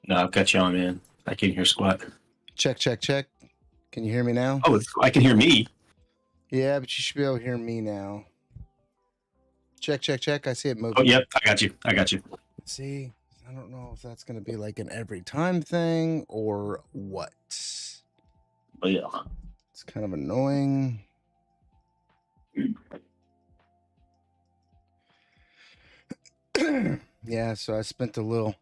No, I've got you on, man. I can hear squat. Check, check, check. Can you hear me now? Oh, I can hear me. Yeah, but you should be able to hear me now. Check, check, check. I see it moving. Oh, yep. I got you. I got you. See, I don't know if that's going to be like an every time thing or what. But yeah. It's kind of annoying. Yeah, so I spent a little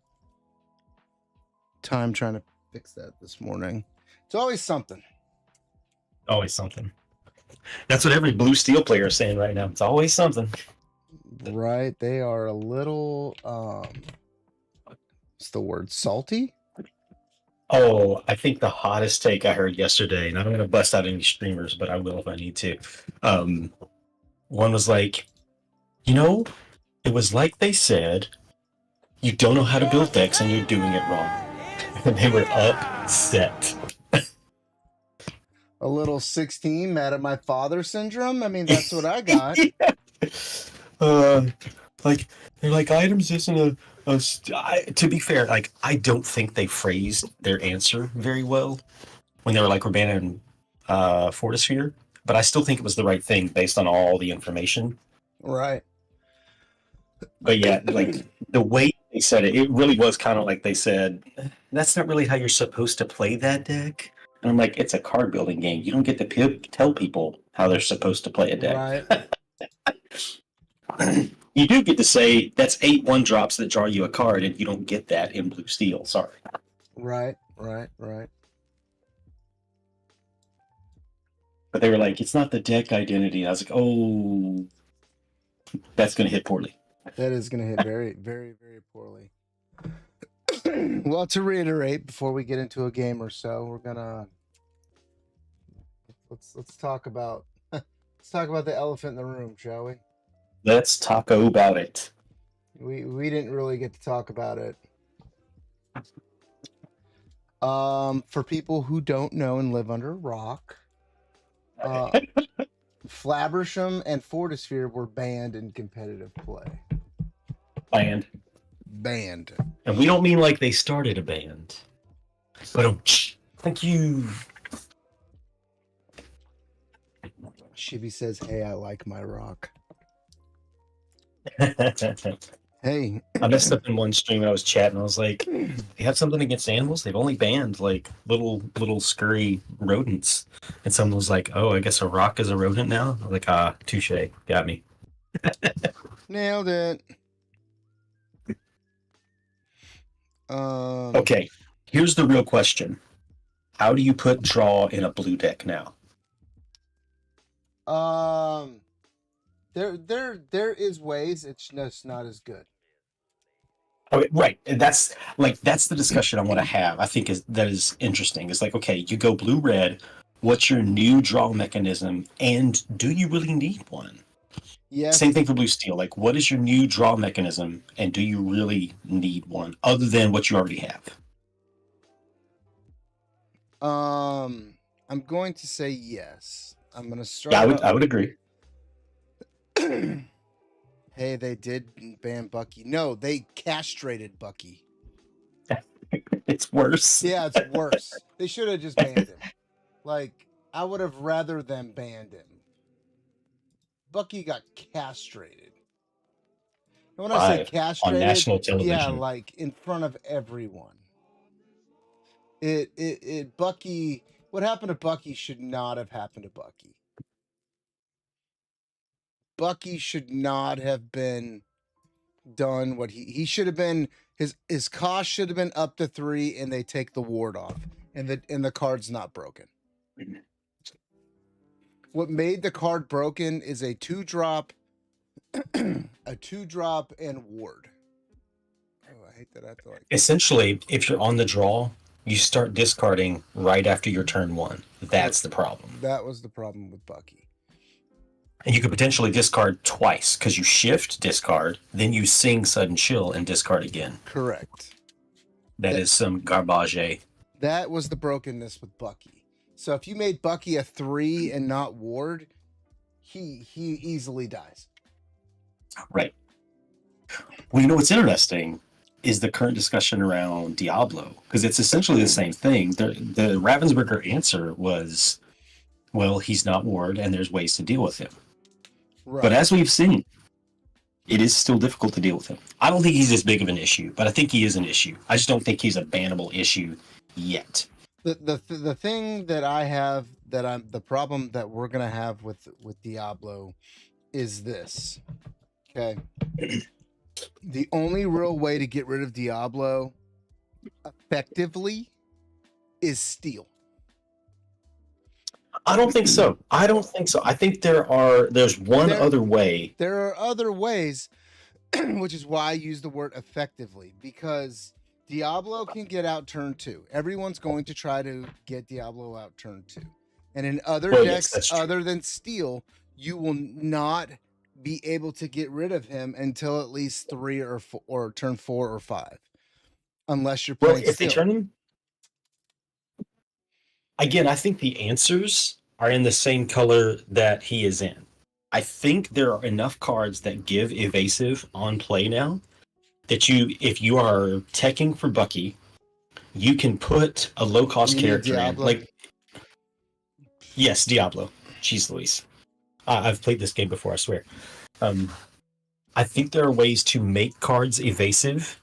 time trying to fix that this morning. It's always something. Always something. That's what every blue steel player is saying right now. It's always something. Right. They are a little, what's the word? Salty? Oh, I think the hottest take I heard yesterday, and I don't want to bust out any streamers, but I will if I need to. One was like, it was like they said, you don't know how to build decks and you're doing it wrong. And they were upset. A little 16 mad at my father syndrome. I mean, that's what I got. Like they're like items isn't to be fair, like I don't think they phrased their answer very well when they were like we're banning Fortisphere, but I still think it was the right thing based on all the information. Right. But yeah, like the way they said it really was kind of like they said, that's not really how you're supposed to play that deck. And I'm like, it's a card building game. You don't get to tell people how they're supposed to play a deck. Right. You do get to say that's 8 1-drops that draw you a card, and you don't get that in blue steel. Sorry. Right. But they were like, it's not the deck identity. And I was like, oh, that's going to hit poorly. That is going to hit very, very, very poorly. Well, to reiterate, before we get into a game or so, we're gonna let's talk about the elephant in the room, shall we? Let's talk about it. We didn't really get to talk about it. For people who don't know and live under a rock, Flabbersham and Fortisphere were banned in competitive play. Banned. And we don't mean like they started a band. But thank you. Shibby says, hey, I like my rock. Hey. I messed up in one stream and I was chatting. I was like, they have something against animals? They've only banned like little scurry rodents. And someone was like, oh, I guess a rock is a rodent now? I was like, touche. Got me. Nailed it. Okay, here's the real question. How do you put draw in a blue deck now? There is ways. It's just not as good. Okay, right. And that's the discussion I want to have. I think that is interesting. It's like, okay, you go blue red. What's your new draw mechanism, and do you really need one? Yes. Same thing for blue steel. Like, what is your new draw mechanism, and do you really need one other than what you already have? I'm going to say yes. I'm going to start. Yeah, I would agree. Hey, they did ban Bucky. No, they castrated Bucky. It's worse. Yeah, it's worse. They should have just banned him. Like, I would have rather them banned him. Bucky got castrated. And when I say castrated, on national television, yeah, like in front of everyone. Bucky. What happened to Bucky should not have happened to Bucky. Bucky should not have been done what he should have been. His cost should have been up to 3, and they take the ward off, and the card's not broken. What made the card broken is a 2-drop, and ward. Oh, I hate that I have to like. Essentially, if you're on the draw, you start discarding right after your turn 1. That's the problem. That was the problem with Bucky. And you could potentially discard twice because you shift, discard, then you sing Sudden Chill and discard again. Correct. That is some garbage. That was the brokenness with Bucky. So if you made Bucky a 3 and not ward, he easily dies. Right. Well, you know what's interesting? is the current discussion around Diablo, because it's essentially the same thing. The Ravensburger answer was, well, he's not ward, and there's ways to deal with him. Right. But as we've seen, it is still difficult to deal with him. I don't think he's as big of an issue, but I think he is an issue. I just don't think he's a bannable issue yet. The thing that I have the problem that we're gonna have with Diablo is this. Okay. The only real way to get rid of Diablo effectively is steal. I don't think so. I think there's one other way. There are other ways, which is why I use the word effectively, because Diablo can get out turn 2. Everyone's going to try to get Diablo out turn 2. And in other decks other than Steel, you will not be able to get rid of him until at least 3 or 4, or turn 4 or 5. Unless you're playing if Steel. They turn him, again, I think the answers are in the same color that he is in. I think there are enough cards that give evasive on play now that if you are teching for Bucky, you can put a low cost character in. Like, yes, Diablo. Jeez Louise. I've played this game before, I swear. I think there are ways to make cards evasive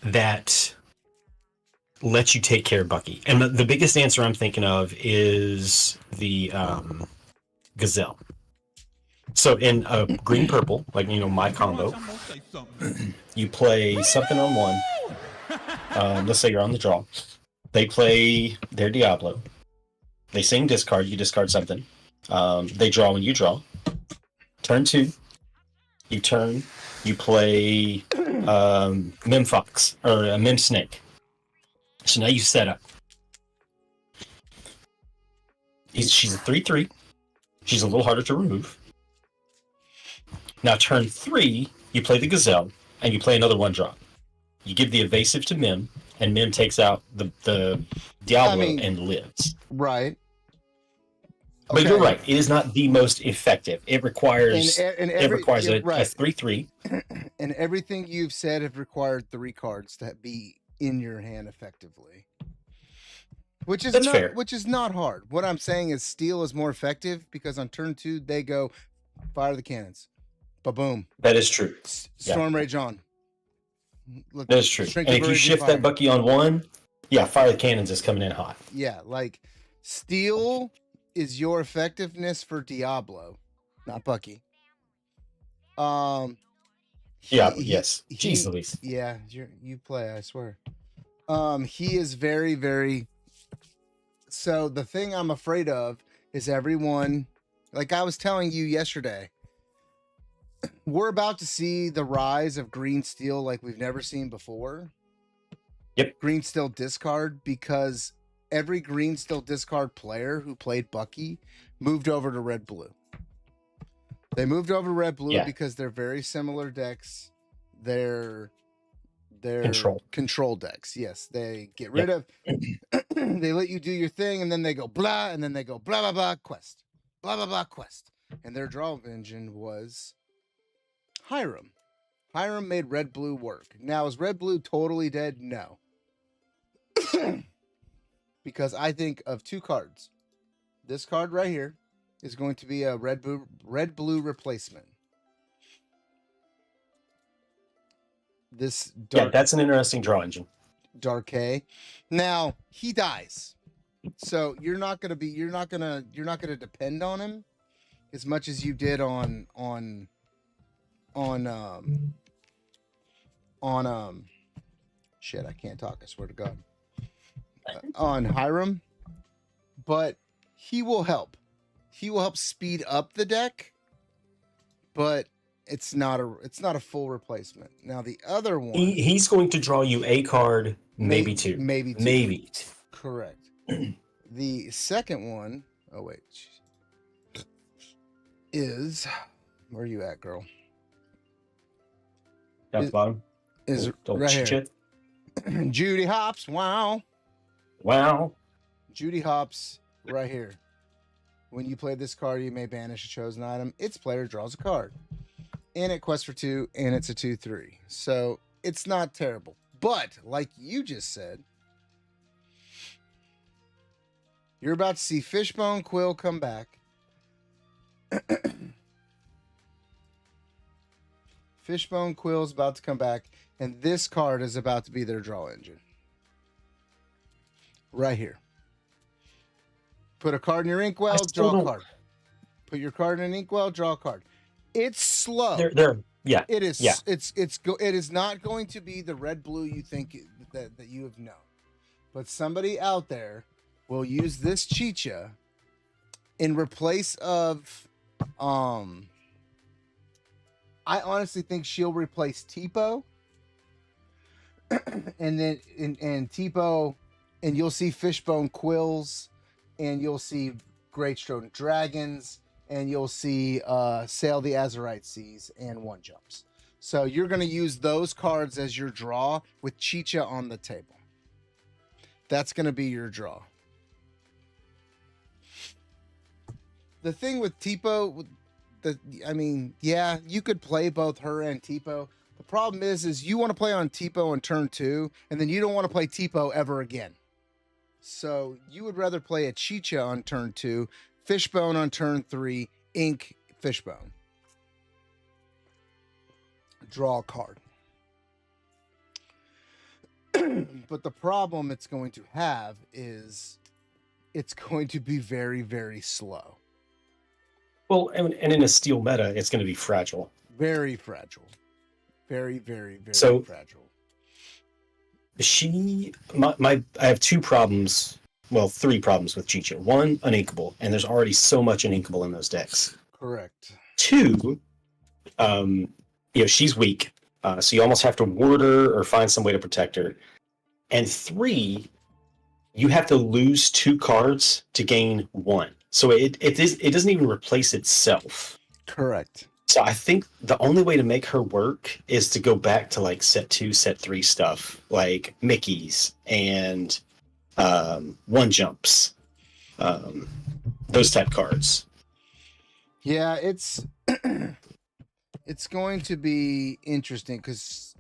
that let you take care of Bucky. And the biggest answer I'm thinking of is the Gazelle. So in green-purple, like, my combo, you play something on one. Let's say you're on the draw. They play their Diablo. They sing discard, you discard something. They draw when you draw. Turn 2, you turn, you play Mem Fox, or a Mem Snake. So now you set up. She's a 3/3. She's a little harder to remove. Now turn 3, you play the Gazelle, and you play another 1-drop. You give the evasive to Mem, and Mem takes out the Diablo and lives. Right. But you're right. It is not the most effective. It requires a 3/3. And everything you've said have required 3 cards to be in your hand effectively. Which is fair. Which is not hard. What I'm saying is Steel is more effective because on turn 2 they go fire the cannons. Ba-boom. That is true. Storm Rage on. That is true. And if you shift that Bucky on 1, fire the cannons is coming in hot. Yeah, like Steel is your effectiveness for Diablo, not Bucky. Yes. Jeez Louise. Yeah, you play, I swear. He is very, very. So the thing I'm afraid of is everyone, like I was telling you yesterday, we're about to see the rise of green steel like we've never seen before. Yep. Green steel discard, because every green steel discard player who played Bucky moved over to red blue. They moved over to red blue because they're very similar decks. They're control decks. Yes, they get rid of. They let you do your thing, and then they go blah, and then they go blah blah blah quest, blah blah blah quest, and their draw engine was Hiram. Hiram made red blue work. Now is red blue totally dead? No, because I think of 2 cards. This card right here is going to be a red blue replacement. This that's an interesting draw engine. Darkay. Now he dies, so you're not gonna depend on him as much as you did on shit. I can't talk. I swear to God. On Hiram, but he will help. He will help speed up the deck, but it's not a full replacement. Now the other one, he's going to draw you a card, maybe two. Correct. The second one, oh wait, is, where are you at, girl? Down the bottom. Is right here. Judy Hopps. Wow. Judy Hopps right here. When you play this card, you may banish a chosen item. Its player draws a card. And it quests for 2, and it's a 2/3. So It's not terrible. But like you just said, you're about to see Fishbone Quill come back. Fishbone Quill's about to come back, and this card is about to be their draw engine. Right here. Put a card in your inkwell, draw a card. Put your card in an inkwell, draw a card. It's slow. Yeah. It is. Yeah. It is not going to be the red blue you think that you have known, but somebody out there will use this Chicha in replace of. I honestly think she'll replace Tipo, and then and Tipo, and you'll see Fishbone Quills, and you'll see Great Stone Dragons, and you'll see Sail the Azurite Seas and One Jumps. So you're going to use those cards as your draw with Chicha on the table. That's going to be your draw. The thing with Tipo, you could play both her and Tipo. The problem is you want to play on Tipo on turn 2, and then you don't want to play Tipo ever again. So you would rather play a Chicha on turn 2, Fishbone on turn 3, Ink Fishbone. Draw a card. But the problem it's going to have is it's going to be very, very slow. Well, and in a steel meta, it's going to be fragile. Very fragile. Very, very, very fragile. I have 2 problems. Well, 3 problems with Chicha. 1, uninkable, and there's already so much uninkable in those decks. Correct. 2, she's weak, so you almost have to ward her or find some way to protect her. And 3, you have to lose 2 cards to gain 1. So it doesn't even replace itself. Correct. So I think the only way to make her work is to go back to like set 2, set 3 stuff, like Mickey's and One Jumps, those type cards. Yeah, it's going to be interesting because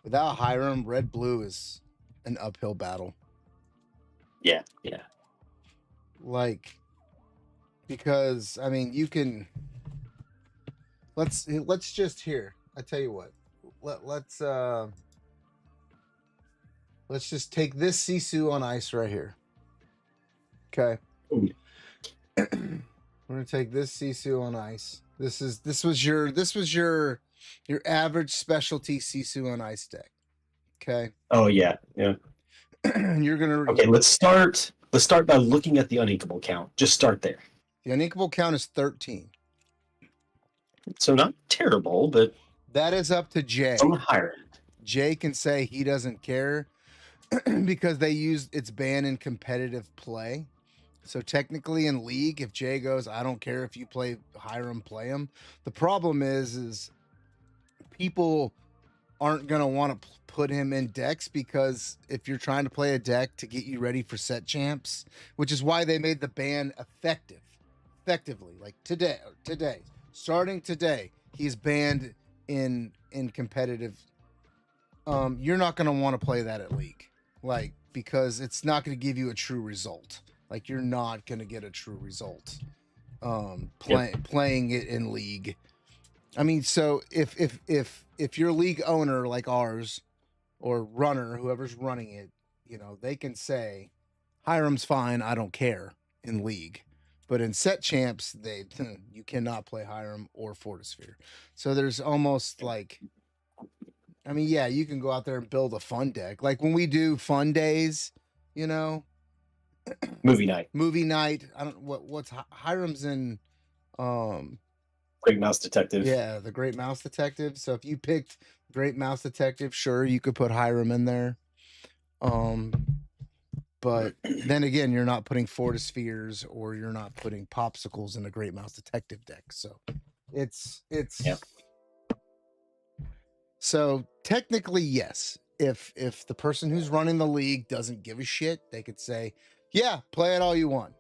without Hiram, red blue is an uphill battle. Yeah. Like, because you can. Let's just here. I tell you what. Let's just take this Sisu on ice right here. Okay. We're gonna take this Sisu on ice. This was your average specialty Sisu on ice deck. Okay. Oh yeah. You're gonna. Okay. Let's start by looking at the uninkable count. Just start there. The uninkable count is 13. So not terrible, but that is up to Jay. On the higher end. Jay can say he doesn't care because they use its ban in competitive play. So technically in League, if Jay goes, I don't care if you play Hiram, play him. The problem is people aren't going to want to put him in decks because if you're trying to play a deck to get you ready for set champs, which is why they made the ban effectively, like today, starting today, he's banned in competitive. You're not going to want to play that at League, like, because it's not going to give you a true result. Like, you're not going to get a true result playing it in League. So if you're a League owner like ours or runner, whoever's running it, they can say, Hiram's fine, I don't care in League. But in set champs, you cannot play Hiram or Fortisphere. So there's almost like, you can go out there and build a fun deck. Like when we do fun days, movie night. I don't what's Hiram's in Great Mouse Detective. Yeah, the Great Mouse Detective. So if you picked Great Mouse Detective, sure, you could put Hiram in there. But then again, you're not putting Fortispheres or you're not putting Popsicles in a Great Mouse Detective deck. So it's So technically, yes. If the person who's running the league doesn't give a shit, they could say, yeah, play it all you want.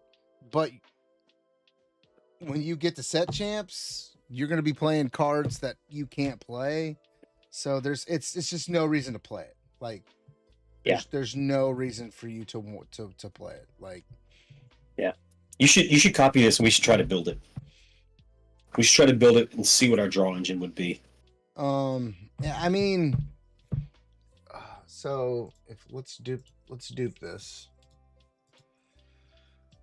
But when you get to set champs, you're going to be playing cards that you can't play. So it's just no reason to play it. Like there's no reason for you to play it. Like you should copy this and we should try to build it. We should try to build it and see what our draw engine would be. Yeah, I mean, so if let's dupe this.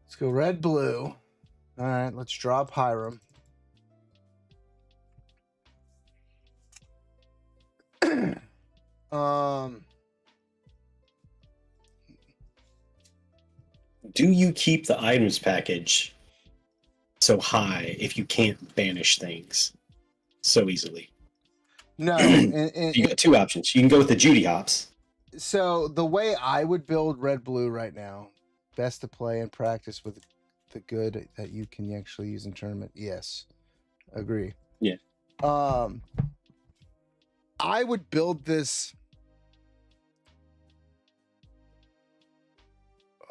Let's go red blue. All right, let's drop Hiram. Do you keep the items package so high if you can't banish things so easily? No, you got two options. You can go with the Judy hops. So the way I would build red blue right now, best to play and practice with the good that you can actually use in tournament. Yes, agree. Yeah. I would build this.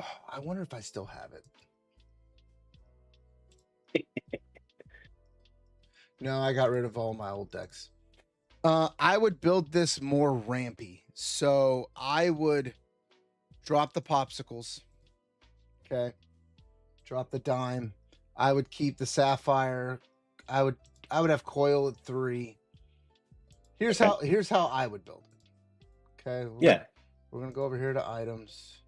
Oh, I wonder if I still have it. No, I got rid of all my old decks. I would build this more rampy. So I would drop the popsicles. Okay. Drop the dime. I would keep the sapphire. I would have coil at 3. Here's how I would build it. Okay. We're gonna go over here to items.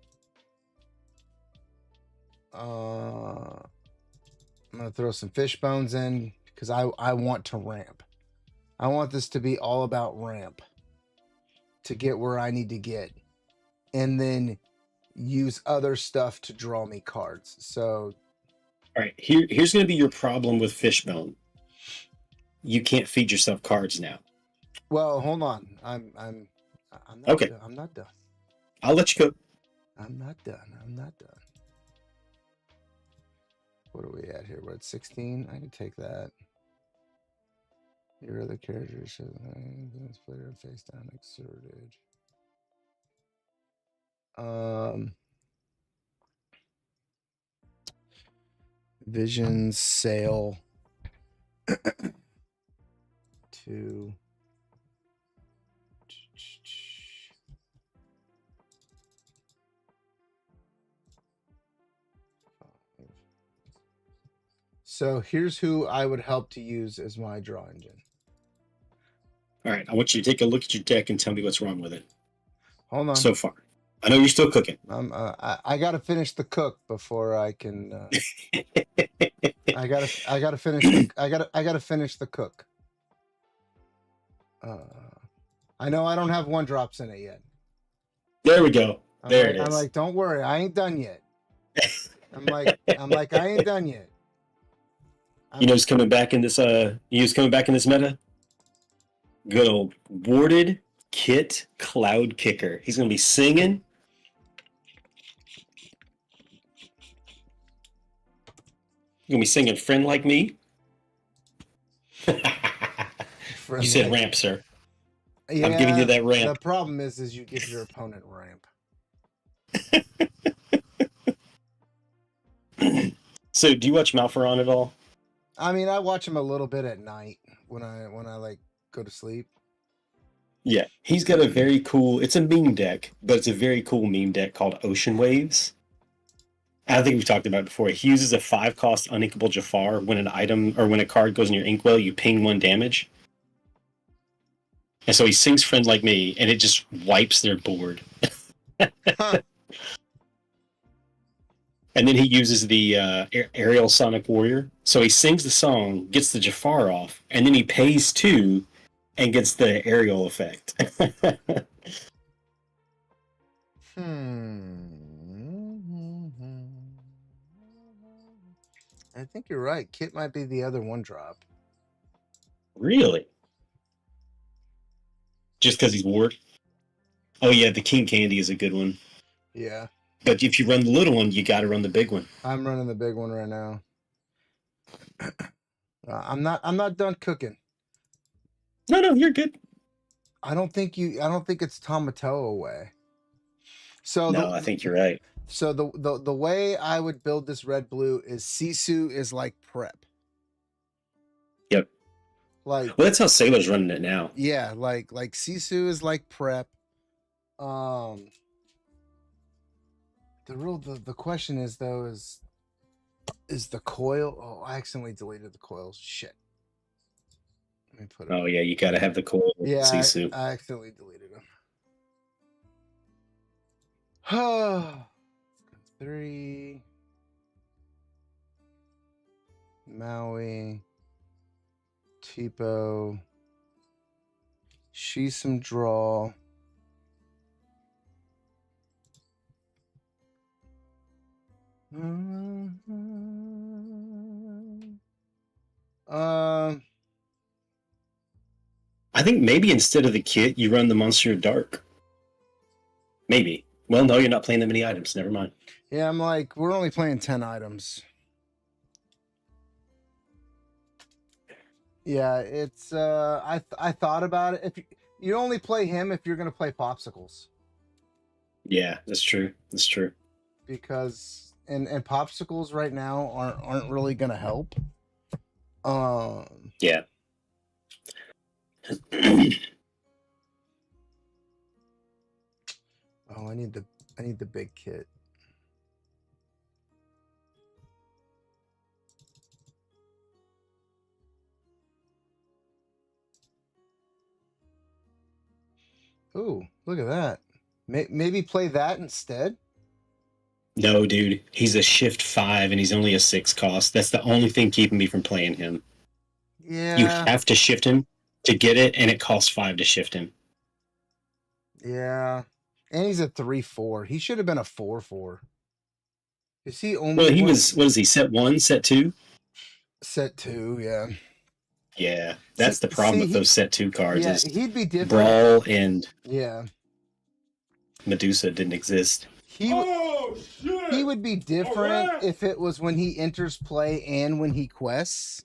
I'm gonna throw some fish bones in because I want to ramp. I want this to be all about ramp to get where I need to get, and then use other stuff to draw me cards. So, all right, here's going to be your problem with Fishbone. You can't feed yourself cards now. Well, hold on. I'm not okay. I'm not done. I'll let you go. I'm not done. What are we at here? We're at 16. I can take that. Your other characters should player face down exerted. Vision sail to so here's who I would help to use as my draw engine. All right, I want you to take a look at your deck and tell me what's wrong with it. Hold on. So far, I know you're still cooking. I got to finish the cook before I can. I gotta finish. I gotta finish the cook. I know I don't have 1-drops in it yet. There we go. There it is. I'm like, don't worry, I ain't done yet. I'm like, I ain't done yet. You know who's coming back in this? Who's coming back in this meta? Good old Warded Kit Cloud Kicker. He's gonna be singing. He's gonna be singing "Friend Like Me." You said ramp, sir. Yeah, I'm giving you that ramp. The problem is you give your opponent ramp. So, do you watch Malferon at all? I mean, I watch him a little bit at night when I like go to sleep. Yeah, he's got a very cool. It's a meme deck, but it's a very cool meme deck called Ocean Waves. I think we've talked about it before. He uses a 5-cost Uninkable Jafar. When an item or when a card goes in your inkwell, you ping 1 damage. And so he sings "Friend Like Me," and it just wipes their board. Huh. And then he uses the Aerial Sonic Warrior. So he sings the song, gets the Jafar off, and then he pays 2 and gets the aerial effect. I think you're right. Kit might be the other 1-drop. Really? Just because he's Ward? Oh yeah, the King Candy is a good one. Yeah. But if you run the little one, you got to run the big one. I'm running the big one right now. I'm not done cooking. No, you're good. I don't think it's Tomatoa way. So no, I think you're right. So the way I would build this red blue is Sisu is like prep. Yep. Like, Well, that's how Sailor's running it now. yeah, like Sisu is like prep. Um, the question is though is the coil? Oh, I accidentally deleted the coils. Shit. Let me put it. Oh yeah, you got to have the coil Yeah, Sisu. I accidentally deleted them. 3 Maui, Tipo, She's some draw. I think maybe instead of the kit, you run the Monster of Dark. Maybe. Well, no, you're not playing that many items. Never mind. Yeah, I'm like, we're only playing 10 items. Yeah, it's I thought about it. If you only play him if you're gonna play popsicles. Yeah, that's true. That's true. Because and popsicles right now aren't really gonna help. Yeah. Oh, I need the big kit. Ooh, look at that. Maybe play that instead. No, dude, he's a shift 5 and he's only a 6 cost. That's the only thing keeping me from playing him. You Yeah. have to shift him to get it, and it costs 5 to shift him. Yeah. And he's a 3/4. He should have been a 4/4. Is he only Well, he was, what is he, set 1, set 2? set 2? Yeah. Yeah, that's the problem with those set 2 cards is he'd be different. Brawl and Yeah. Medusa didn't exist. He would be different if it was when he enters play and when he quests.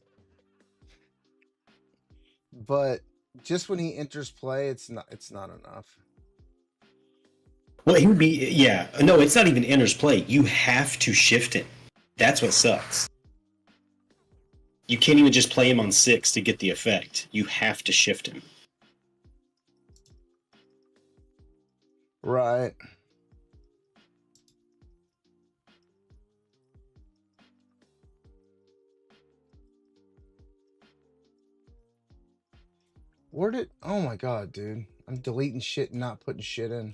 But just when he enters play, it's not enough. Well, he would be, yeah. No, it's not even enters play. You have to shift him. That's what sucks. You can't even just play him on 6 to get the effect. You have to shift him. Right. Where did... Oh my god, dude. I'm deleting shit and not putting shit in.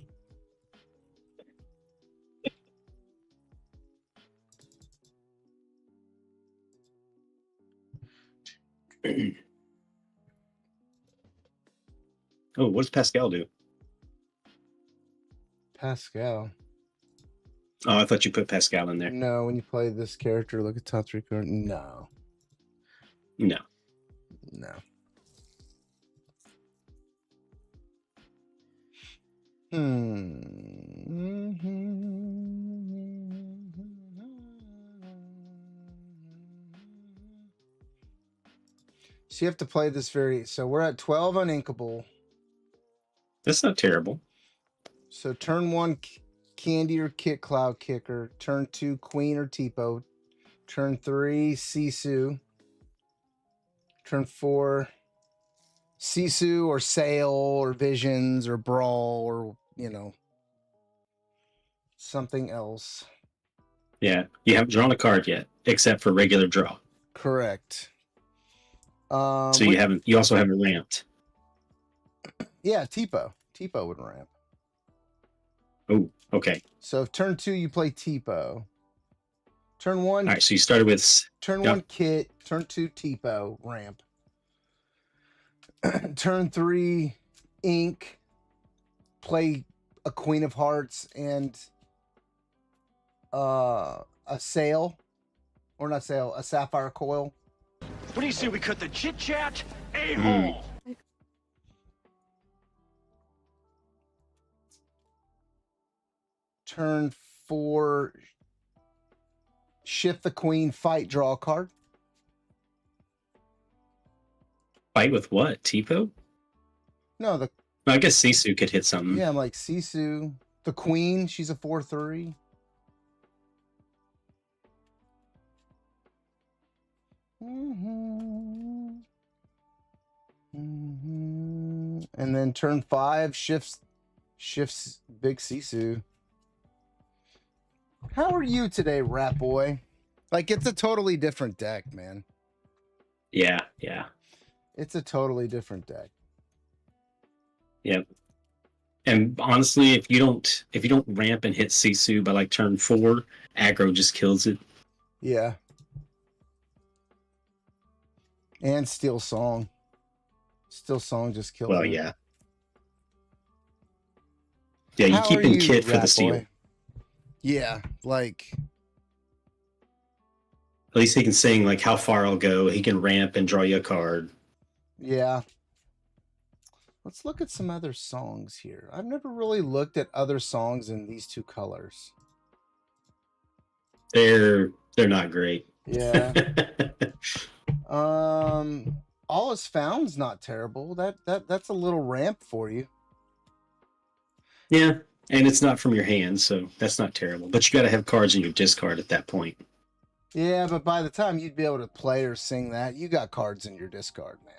Oh, what does Pascal do? Pascal. Oh, I thought you put Pascal in there. No, when you play this character, look at top 3 cards. No. No. No. So you have to play this very... So we're at 12 uninkable. That's not terrible. So turn 1, Candy or Kit Cloud Kicker. Turn 2, Queen or Tipo. Turn 3, Sisu. Turn 4, Sisu or Sail or Visions or Brawl or, something else. Yeah, you haven't drawn a card yet, except for regular draw. Correct. So you haven't. You also haven't ramped. Yeah, Tipo. Tipo would ramp. Oh, okay. So turn 2, you play Tipo. Turn 1. All right, so you started with... Turn 1, Kit. Turn 2, Tipo. Ramp. Turn 3, Ink. Play a Queen of Hearts and a Sail. Or not Sail, a Sapphire Coil. What do you say we cut the chit-chat? A-hole! Turn 4, shift the Queen, fight, draw a card. Fight with what? Tipo? No, I guess Sisu could hit something. Yeah, I'm like Sisu. The Queen, she's a 4/3. And then turn 5 shifts Big Sisu. How are you today, Rat Boy? Like, it's a totally different deck, man. Yeah. It's a totally different deck. Yep. And honestly, if you don't ramp and hit Sisu by like turn 4, aggro just kills it. Yeah. And Steel Song. Steel Song just kills Well, it. yeah. Yeah, you How keep are in you, kit for the Rat seal. Boy? Yeah, like, At least he can sing like how far I'll go. He can ramp and draw you a card. yeah. Let's look at some other songs here. I've never really looked at other songs in these two colors. They're not great. Yeah. All Is Found's not terrible. That's a little ramp for you. Yeah, and it's not from your hand, so that's not terrible. But you got to have cards in your discard at that point. Yeah, but by the time you'd be able to play or sing that, you got cards in your discard, man.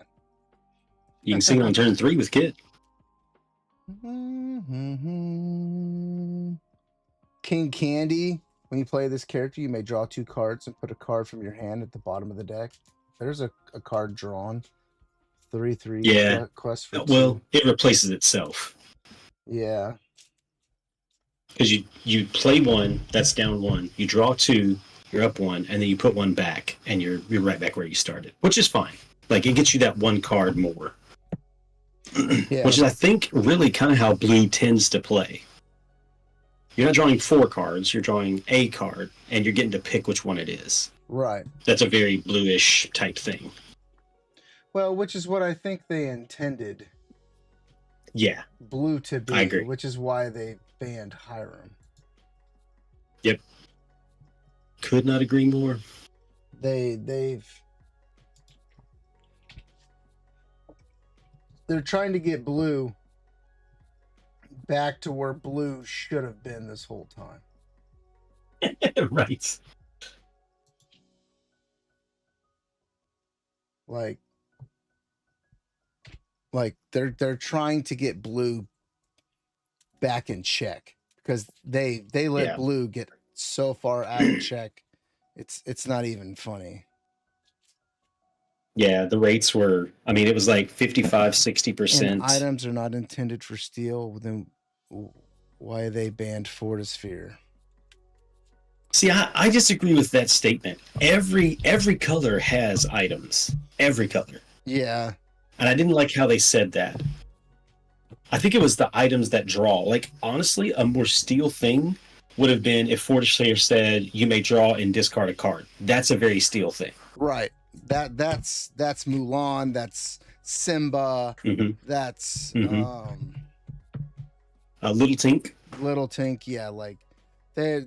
You can sing on turn 3 with Kit. King Candy. When you play this character, you may draw 2 cards and put a card from your hand at the bottom of the deck. There's a card drawn. 3/3. Yeah. Quest for 2. Well, it replaces itself. Yeah. Because you play 1, that's down 1. You draw 2, you're up 1, and then you put 1 back, and you're right back where you started, which is fine. Like, it gets you that 1 card more. Yeah. Which is, I think, really kind of how blue tends to play. You're not drawing 4 cards, you're drawing a card, and you're getting to pick which one it is. Right. That's a very bluish type thing. Well, which is what I think they intended. Yeah. Blue to be, I agree. which is why they banned Hiram. Yep. Could not agree more. They're trying to get blue back to where blue should have been this whole time. Right. Like they're trying to get blue back in check because they let blue get so far out of check. It's not even funny. Yeah, the rates were, I mean, it was like 55, 60%. And items are not intended for steel. Then why they banned Fortisphere? See, I disagree with that statement. Every color has items. Every color. Yeah. And I didn't like how they said that. I think it was the items that draw. Like, honestly, a more steel thing would have been if Fortisphere said you may draw and discard a card. That's a very steel thing. Right. That's Mulan. That's Simba. Mm-hmm. That's Little Tink. Little Tink. Yeah, like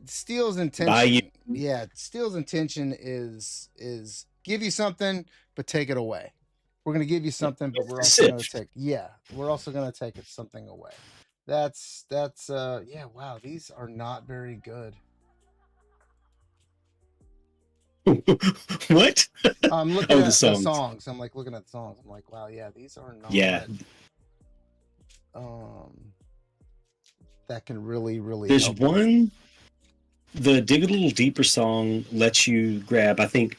Steel's intention. Yeah, Steel's intention is give you something but take it away. We're gonna give you something, but we're also gonna take. Yeah, we're also gonna take something away. That's yeah. Wow, these are not very good. What? I'm looking at the songs. I'm like looking at the songs. I'm like, wow, yeah, these are not. Yeah. That can really. There's help one. The Dig a Little Deeper song lets you grab, I think,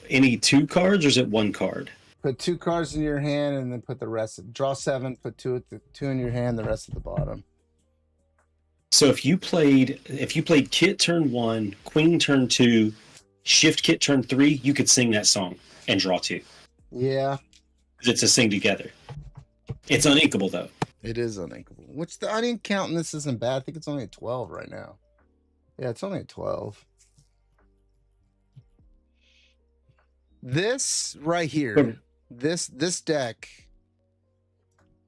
any 2 cards, or is it 1 card? Put 2 cards in your hand and then put the rest. Draw 7. Put 2 in your hand. The rest at the bottom. So if you played Kit turn 1, Queen turn 2, Shift Kit turn 3, you could sing that song and draw 2. Yeah. Because it's a sing together. It's uninkable though. It is uninkable. Which I didn't count, and this isn't bad. I think it's only at 12 right now. Yeah, it's only at 12. This right here, this deck.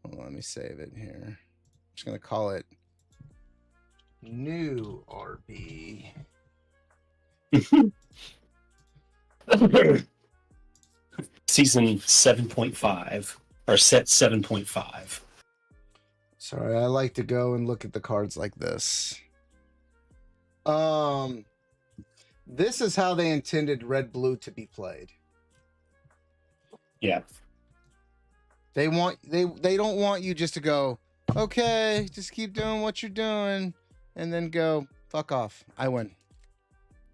Hold on, let me save it here. I'm just gonna call it New RB. Season 7.5 or set 7.5. Sorry, I like to go and look at the cards like this. This is how they intended red blue to be played. Yeah. They don't want you just to go, okay, just keep doing what you're doing, and then go fuck off. I win.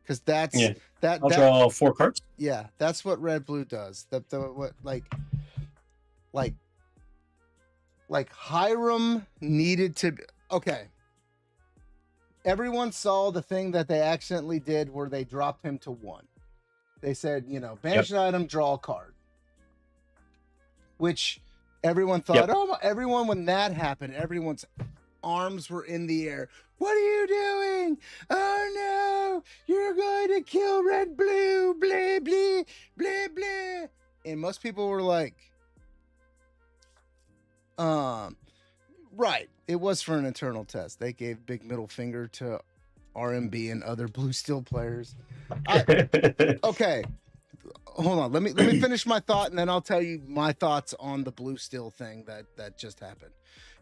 Because Yeah. that I'll draw 4 cards. yeah, that's what red blue does. Like Hiram needed to be, okay. Everyone saw the thing that they accidentally did where they dropped him to 1. They said, banish an item, draw a card. Which everyone thought, everyone, when that happened, everyone's arms were in the air. What are you doing? Oh no, you're going to kill red blue, blah, blah, blah, blah. And most people were like, right. It was for an internal test. They gave big middle finger to RMB and other blue steel players. Okay. Hold on. Let me finish my thought, and then I'll tell you my thoughts on the blue steel thing that just happened.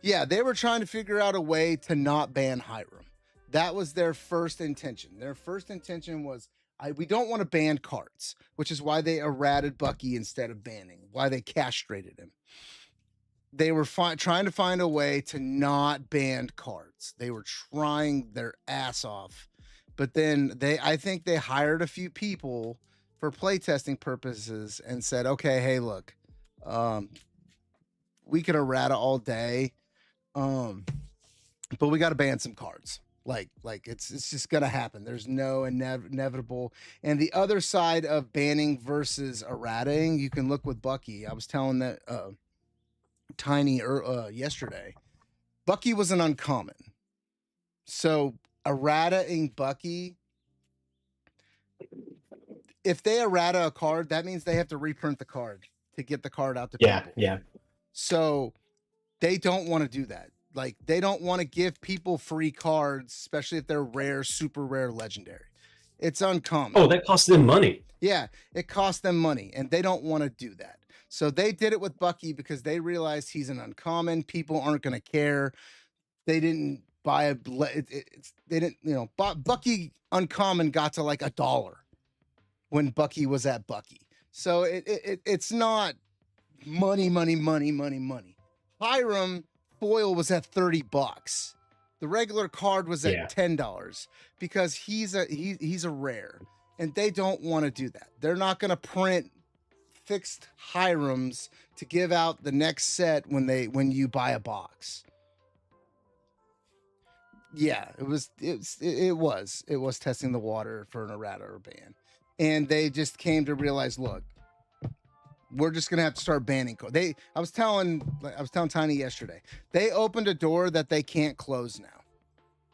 Yeah, they were trying to figure out a way to not ban Hiram. That was their first intention. Their first intention was, we don't want to ban cards, which is why they errated Bucky instead of banning, why they castrated him. They were trying to find a way to not ban cards. They were trying their ass off. But then I think they hired a few people for playtesting purposes and said, okay, hey, look, we could errata all day, but we got to ban some cards. Like it's just gonna happen. There's no inevitable. And the other side of banning versus errating, you can look with Bucky. I was telling that Tiny yesterday. Bucky was an uncommon, so errataing Bucky. If they errata a card, that means they have to reprint the card to get the card out to people. Yeah. So they don't want to do that. Like, they don't want to give people free cards, especially if they're rare, super rare, legendary. It's uncommon. Oh, that costs them money. Yeah, it costs them money, and they don't want to do that. So they did it with Bucky because they realized he's an uncommon. People aren't going to care. They didn't buy they didn't, Bucky uncommon got to like $1 when Bucky was at Bucky. So it's not money. Hiram foil was at $30. The regular card was at $10 because he's a rare, and they don't want to do that. They're not going to print fixed Hirams to give out the next set when you buy a box. Yeah, it was testing the water for an errata or ban, and they just came to realize, look, we're just gonna have to start banning cards. I was telling Tiny yesterday, they opened a door that they can't close now.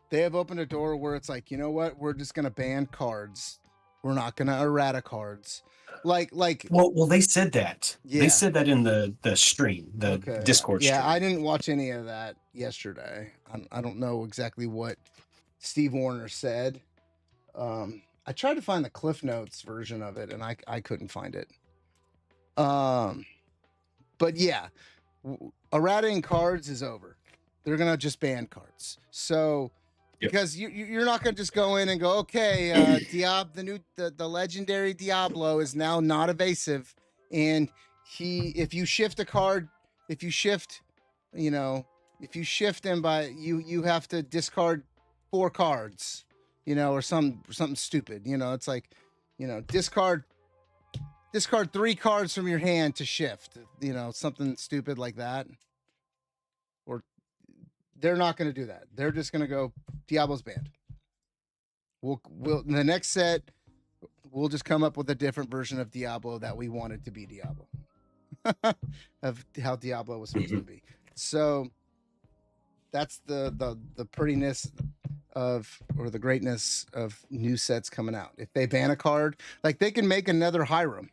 They have opened a door where it's like, you know what? We're just gonna ban cards. We're not gonna errata cards. Well, they said that. Yeah. They said that in the stream, the Discord stream. Yeah, I didn't watch any of that yesterday. I don't know exactly what Steve Warner said. I tried to find the Cliff Notes version of it, and I couldn't find it. But yeah, errataing cards is over. They're gonna just ban cards. So because you're not gonna just go in and go, okay, the legendary Diablo is now not evasive, and if you shift a card, if you shift him by you have to discard 4 cards, or something stupid. It's like, discard 3 cards from your hand to shift, something stupid like that. Or they're not going to do that. They're just going to go, Diablo's banned. We'll the next set, we'll just come up with a different version of Diablo that we wanted to be Diablo. Of how Diablo was supposed to be. So that's the prettiness or the greatness of new sets coming out. If they ban a card, like, they can make another Hiram.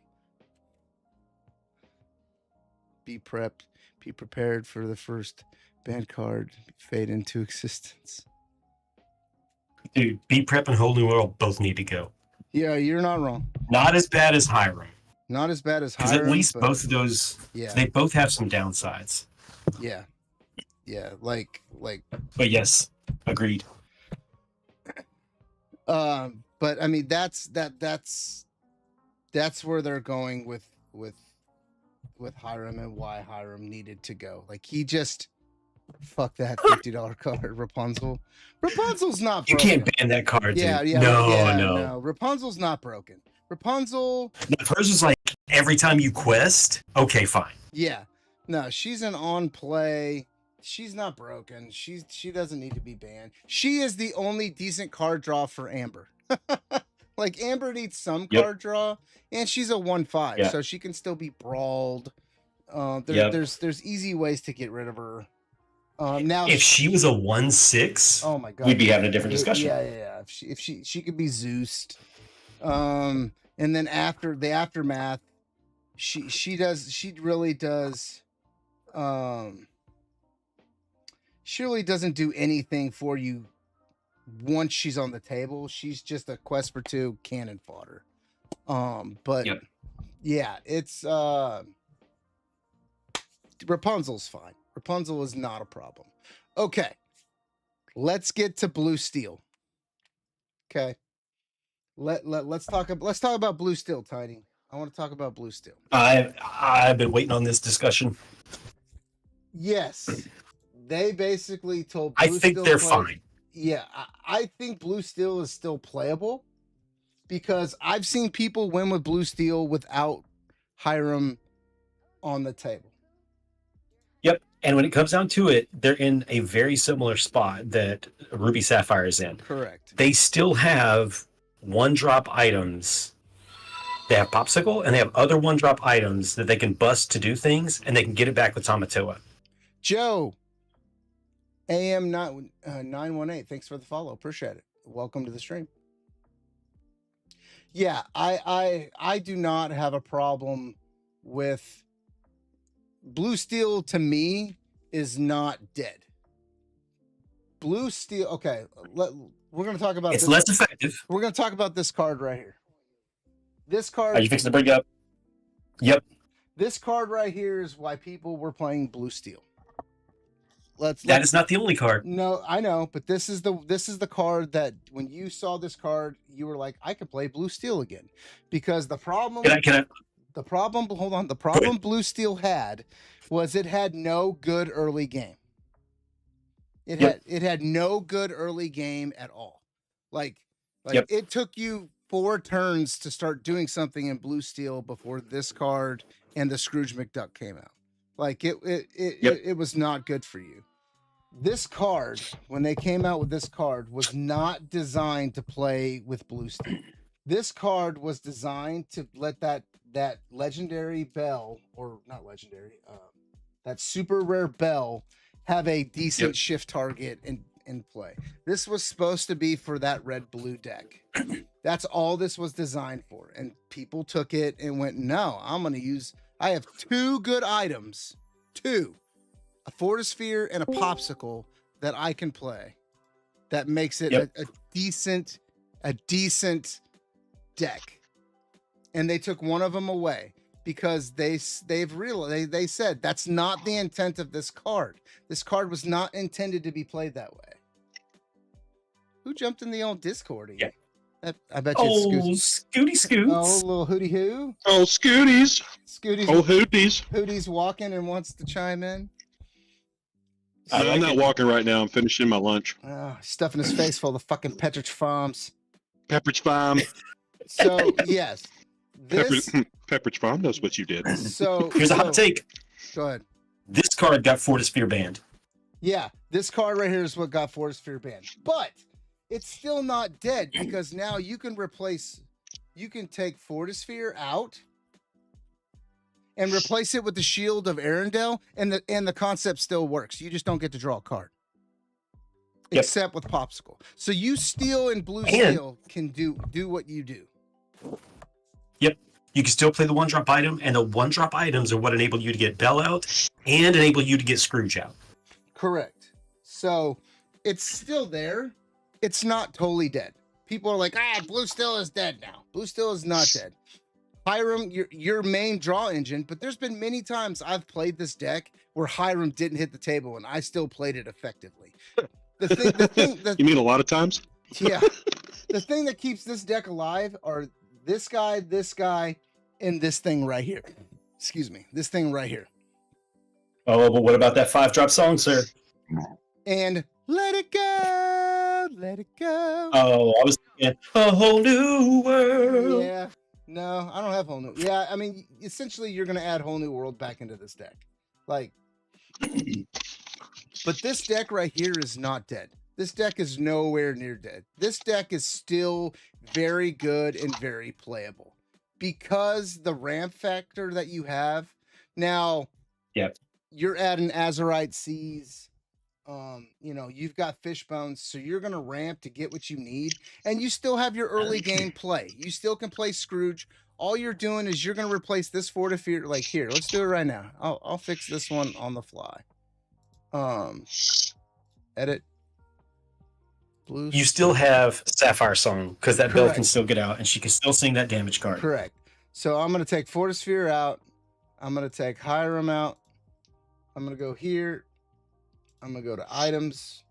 Be prepped, be prepared for the first banned card fade into existence. Dude, Be Prep and Whole New World both need to go. Yeah, you're not wrong. Not as bad as Hiram. Not as bad as Hiram. Because at least both of those, they both have some downsides. Yeah. Yeah, like. But yes, agreed. But I mean, that's where they're going with with Hiram and why Hiram needed to go. Like he just fuck that $50 card, Rapunzel. Rapunzel's not You broken. can't ban that card, Yeah, dude. yeah, No, yeah, no. Rapunzel's not broken. Rapunzel, If hers was like every time you quest, okay, fine. yeah. No, she's an on play. She's not broken. She doesn't need to be banned. She is the only decent card draw for Amber. Like Amber needs some card draw, and she's a 1/5, Yeah. so she can still be brawled. Yep. There's easy ways to get rid of her. Now If she was a 1/6, oh my god, we'd be having a different discussion. Yeah. If she could be Zeused. And then after the aftermath, she really does. She really doesn't do anything for you once she's on the table. She's just a quest for 2 cannon fodder. But yeah, it's Rapunzel's fine. Rapunzel is not a problem. Okay, let's get to Blue Steel. Okay, let's talk about Blue Steel, Tiny. I want to talk about Blue Steel. I've been waiting on this discussion. Yes, they basically told Blue I think Steel they're play- fine. Yeah, I think Blue Steel is still playable because I've seen people win with Blue Steel without Hiram on the table. Yep. And when it comes down to it, they're in a very similar spot that Ruby Sapphire is in. Correct. They still have 1-drop items. They have Popsicle, and they have other 1-drop items that they can bust to do things, and they can get it back with Tamatoa. Joe, AM 918, thanks for the follow. Appreciate it. Welcome to the stream. Yeah, I do not have a problem with Blue Steel. To me, is not dead. Blue Steel. Okay, we're gonna talk about. It's this. less effective. We're gonna talk about this card right here. This card. Are you fixing to bring up? Yep. This card right here is why people were playing Blue Steel. That is not the only card. No, I know, but this is the card that when you saw this card, you were like, I could play Blue Steel again, because the problem. The problem. Hold on. The problem Blue Steel had was it had no good early game. It had no good early game at all. Like it took you 4 turns to start doing something in Blue Steel before this card and the Scrooge McDuck came out. Like it was not good for you. This card, when they came out with this card, was not designed to play with Blue Steel. This card was designed to let that legendary bell, or not legendary, that super rare bell have a decent shift target in play. This was supposed to be for that red blue deck. That's all this was designed for. And people took it and went, no, I have 2 good items, 2. A Fortisphere and a Popsicle that I can play. That makes it a decent deck. And they took one of them away because they've realized they said that's not the intent of this card. This card was not intended to be played that way. Who jumped in the old Discord again? I bet you it's Scooty Scoots. Oh, little Hootie Hoo. Oh, Scooties. Oh, Hooties. Hootie's walking and wants to chime in. I'm not walking right now. I'm finishing my lunch. Stuffing his face full of fucking Pepperidge Farms. Pepperidge Farm. So, yes. Pepperidge Farm knows what you did. So here's a hot take. Go ahead. This card got Fortisphere banned. Yeah, this card right here is what got Fortisphere banned. But it's still not dead because now you can take Fortisphere out and replace it with the Shield of Arendelle, and the concept still works. You just don't get to draw a card. Except with Popsicle. So you Steel and Blue Steel can do what you do. Yep. You can still play the 1-drop item, and the 1-drop items are what enable you to get Bell out and enable you to get Scrooge out. Correct. So it's still there. It's not totally dead. People are like, Blue Steel is dead now. Blue Steel is not dead. Hiram, your main draw engine, but there's been many times I've played this deck where Hiram didn't hit the table and I still played it effectively. You mean a lot of times? Yeah. The thing that keeps this deck alive are this guy, and this thing right here. Excuse me. This thing right here. Oh, but what about that 5-drop song, sir? And let it go. Let it go. Oh, I was thinking a whole new world. Yeah. No, I don't have whole new. Yeah, I mean, essentially, you're gonna add whole new world back into this deck, like. But this deck right here is not dead. This deck is nowhere near dead. This deck is still very good and very playable because the ramp factor that you have now. Yep. You're adding Azurite Seas. You know, you've got Fishbones, so you're gonna ramp to get what you need, and you still have your early game play. You still can play Scrooge. All you're doing is you're gonna replace this Fort of Fear. Like here, let's do it right now. I'll fix this one on the fly. Edit. Blue. You still have Sapphire Song because that bell Correct. can still get out and she can still sing that damage card. Correct. So I'm gonna take Fortisphere out. I'm gonna take Hiram out. I'm gonna go here. I'm gonna go to items.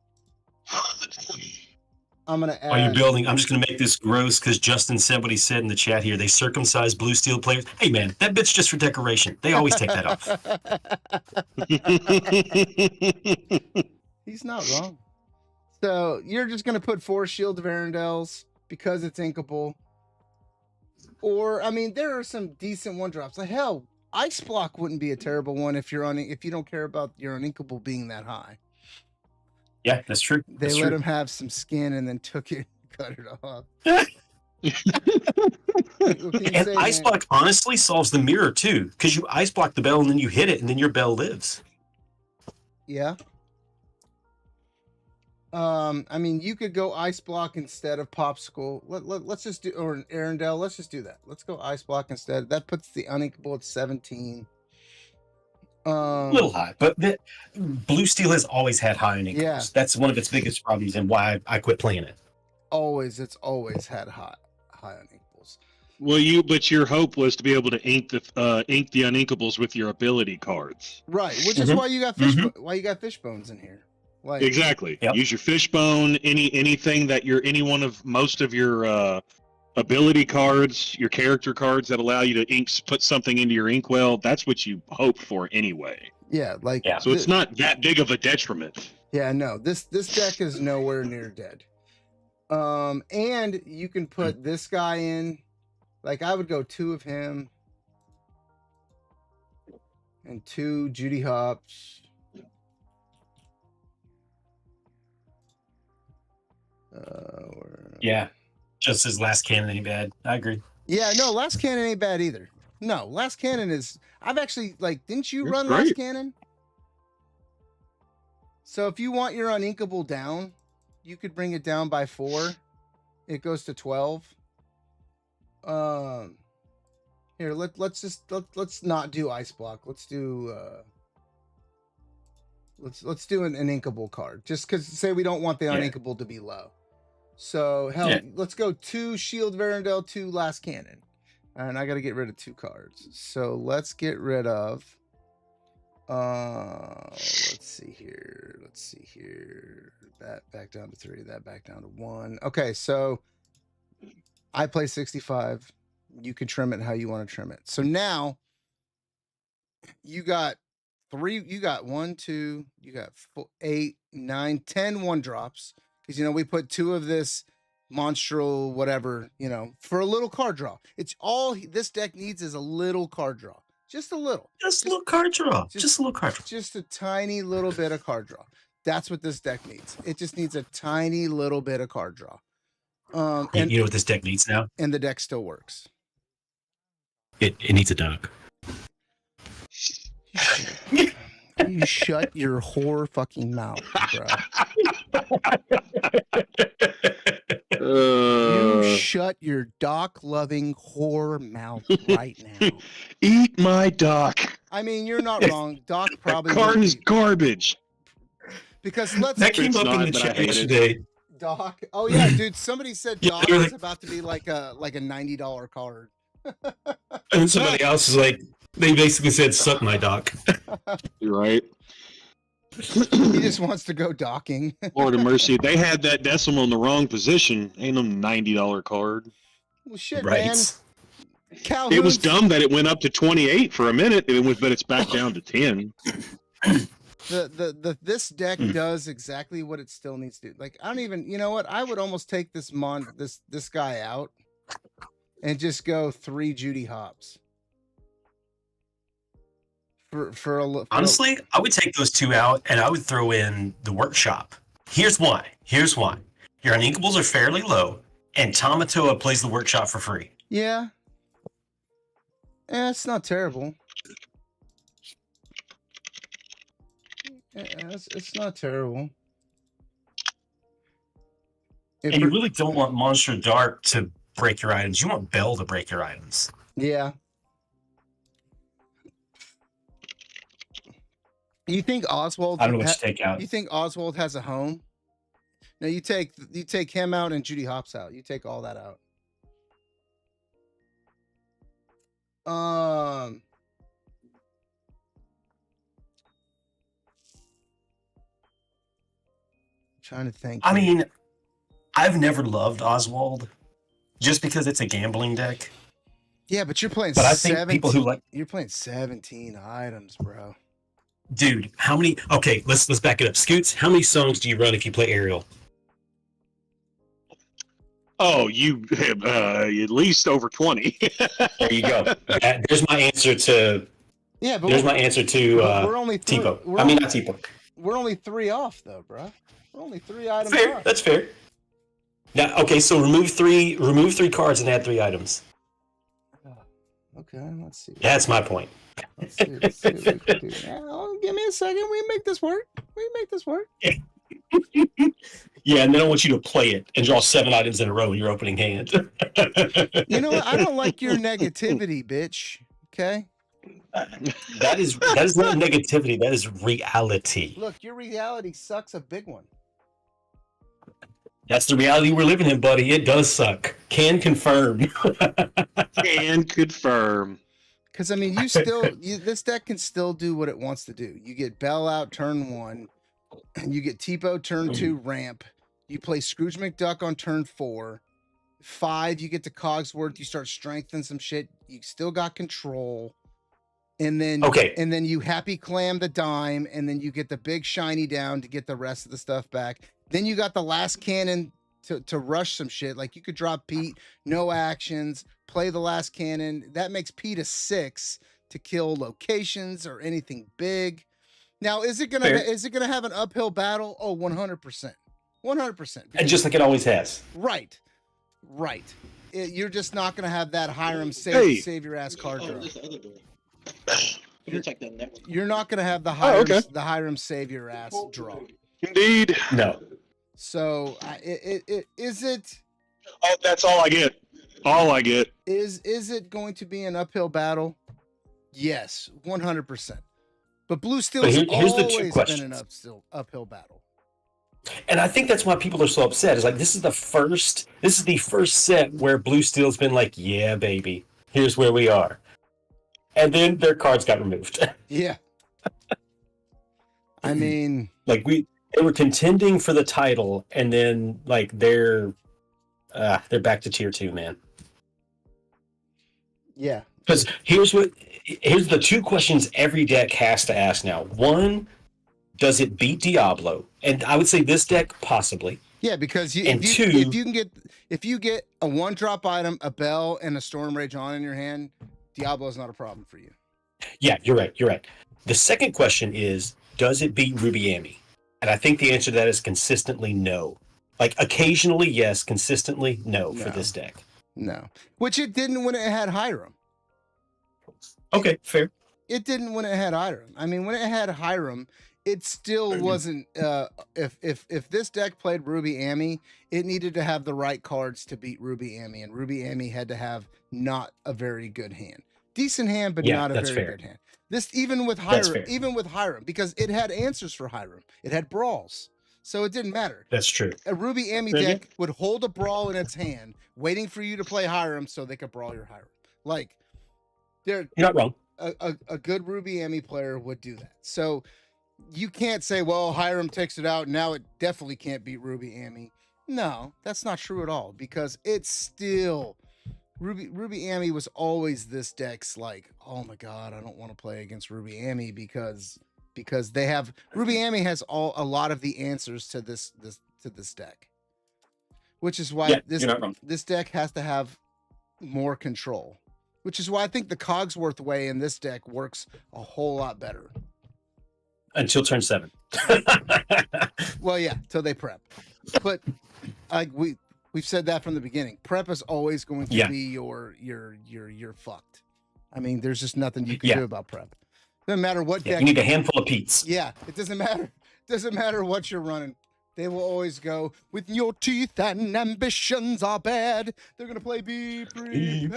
I'm gonna add. While you're building, I'm just gonna make this gross because Justin said what he said in the chat here. They circumcised Blue Steel players. Hey man, that bit's just for decoration. They always take that off. He's not wrong. So you're just gonna put 4 Shield of Arendelles because it's inkable. Or I mean, there are some decent 1-drops. Like hell, Ice Block wouldn't be a terrible one if you're on if you don't care about your uninkable being that high. Yeah, that's true. They let him have some skin and then took it, cut it off. And Ice Block honestly solves the mirror too, because you Ice Block the bell and then you hit it and then your bell lives. Yeah. I mean, you could go Ice Block instead of Popsicle. Let's just do, or Arendelle. Let's just do that. Let's go Ice Block instead. That puts the uninkable at 17. A little high, but Blue Steel has always had high uninkable. Yeah. That's one of its biggest problems and why I quit playing it. It's always had high uninkables. Well, but your hope was to be able to ink the uninkables with your ability cards. Right, which is why you got Fishbones in here. Like Exactly. Yep. Use your Fishbone. Anything that most of your ability cards, your character cards that allow you to put something into your inkwell. That's what you hope for anyway. Yeah, like So it's not that big of a detriment. Yeah, no. This deck is nowhere near dead. And you can put this guy in. Like I would go 2 of him and 2 Judy Hopps. Yeah, just his last cannon ain't bad. I agree. Yeah, no, Last Cannon ain't bad either. No, Last Cannon is. I've actually didn't you It's run great. Last Cannon? So if you want your uninkable down, you could bring it down by 4. It goes to 12. Here, let's not do Ice Block. Let's do let's do an inkable card. Just because say we don't want the uninkable to be low. So hell, let's go 2 Shield of Arendelle, 2 Last Cannon. And I gotta get rid of 2 cards. So let's get rid of let's see here. That back down to 3, that back down to 1. Okay, so I play 65. You can trim it how you want to trim it. So now you got 3, you got 1, 2, you got 4, 8, 9, 10 1-drops. Because we put 2 of this monstral whatever, for a little card draw. It's all this deck needs is a little card draw. Just a little. Just a little card draw. Just a little card draw. Just a tiny little bit of card draw. That's what this deck needs. It just needs a tiny little bit of card draw. And you know what this deck needs now? And the deck still works. It needs a dog. You shut your whore fucking mouth, bro. You shut your doc-loving whore mouth right now. Eat my doc. I mean, you're not wrong. Doc probably That card is garbage. Because that came up in the chat yesterday. Doc. Oh yeah, dude. Somebody said Doc is about to be like a $90 card. And somebody else is like, they basically said, "Suck my doc." You're right. He just wants to go docking. Lord of mercy, they had that decimal in the wrong position. Ain't no $90 card. Well, shit, Right. man. It was dumb that it went up to 28 for a minute, but it's back down to 10. This deck does exactly what it still needs to do. Like, I don't even, you know what? I would almost take this guy out and just go 3 Judy Hops. Honestly, I would take those 2 out and I would throw in the workshop. Here's why. Your uninkables are fairly low, and Tamatoa plays the workshop for free. Yeah. It's not terrible. It's not terrible. And you really don't want Monster Dark to break your items. You want Bell to break your items. Yeah. You think Oswald? I don't know what to take out. You think Oswald has a home? No, you take him out and Judy Hopps out. You take all that out. Trying to think. I mean, I've never loved Oswald just because it's a gambling deck. Yeah, but you're playing. But I think people who like you're playing 17 items, bro. Dude, how many? Okay, let's back it up. Scoots, how many songs do you run if you play Aerial? Oh, you have at least over 20. There you go. There's my answer to. Yeah, but there's my answer to. We're only T-Poke. Not T-Poke. We're only 3 off, though, bro. We're only 3 items fair. off. That's fair. Now, okay, so remove three cards and add 3 items. Okay, let's see. That's my point. Let's see what we can do. Give me a second. We make this work. Yeah, and then I want you to play it and draw 7 items in a row in your opening hand. You know what? I don't like your negativity, bitch. Okay. That is not negativity. That is reality. Look, your reality sucks a big one. That's the reality we're living in, buddy. It does suck. Can confirm. Can confirm. Because I mean, this deck can still do what it wants to do. You get Bell out turn 1, you get Tipo turn 2 ramp. You play Scrooge McDuck on turn 4. 5, you get to Cogsworth. You start strengthening some shit. You still got control. And then you happy clam the dime, and then you get the big shiny down to get the rest of the stuff back. Then you got the last cannon to rush some shit. Like you could drop Pete, no actions, play the last cannon. That makes Pete a 6 to kill locations or anything big. Now, is it gonna have an uphill battle? Oh, 100%. 100%. And just like it always has. Right. You're just not gonna have that Hiram save your ass card draw. You're not gonna have the Hiram save your ass draw. Indeed. No. So is it? Oh, that's all I get. Is it going to be an uphill battle? Yes, 100%. But Blue Steel's always been an uphill battle. And I think that's why people are so upset. It's like this is the first set where Blue Steel's been like, yeah, baby, here's where we are. And then their cards got removed. Yeah. I mean, like they were contending for the title, and then like they're back to tier 2, man. Yeah. Because here's the 2 questions every deck has to ask now. 1, does it beat Diablo? And I would say this deck possibly. Yeah, because if you get a 1-drop item, a Bell, and a Storm Rage on in your hand, Diablo is not a problem for you. Yeah, you're right. The second question is, does it beat Ruby Emmy? And I think the answer to that is consistently no. Like occasionally, yes. Consistently, no for this deck. No. Which it didn't when it had Hiram. Okay, fair. It didn't when it had Hiram. I mean, when it had Hiram, it still wasn't. If this deck played Ruby Emmy, it needed to have the right cards to beat Ruby Emmy, and Ruby Emmy had to have not a very good hand. Decent hand, but not a very good hand. This even with Hiram, because it had answers for Hiram. It had brawls. So it didn't matter. That's true. A Ruby Emmy deck would hold a brawl in its hand, waiting for you to play Hiram so they could brawl your Hiram. Like, you're not wrong. A good Ruby Emmy player would do that. So you can't say, well, Hiram takes it out. Now it definitely can't beat Ruby Emmy. No, that's not true at all, because it's still Ruby Amy was always this deck's like, oh my god, I don't want to play against Ruby Amy because they have Ruby Amy has a lot of the answers to this deck, which is why you're not wrong. this deck has to have more control, which is why I think the Cogsworth way in this deck works a whole lot better. Until turn 7. Well, yeah, till they prep. But like we've said that from the beginning. Prep is always going to be your fucked. I mean, there's just nothing you can do about prep. Doesn't matter what deck. You need a handful of Pete's. Yeah, it doesn't matter. Doesn't matter what you're running. They will always go with your teeth and ambitions are bad. They're gonna play be prepared.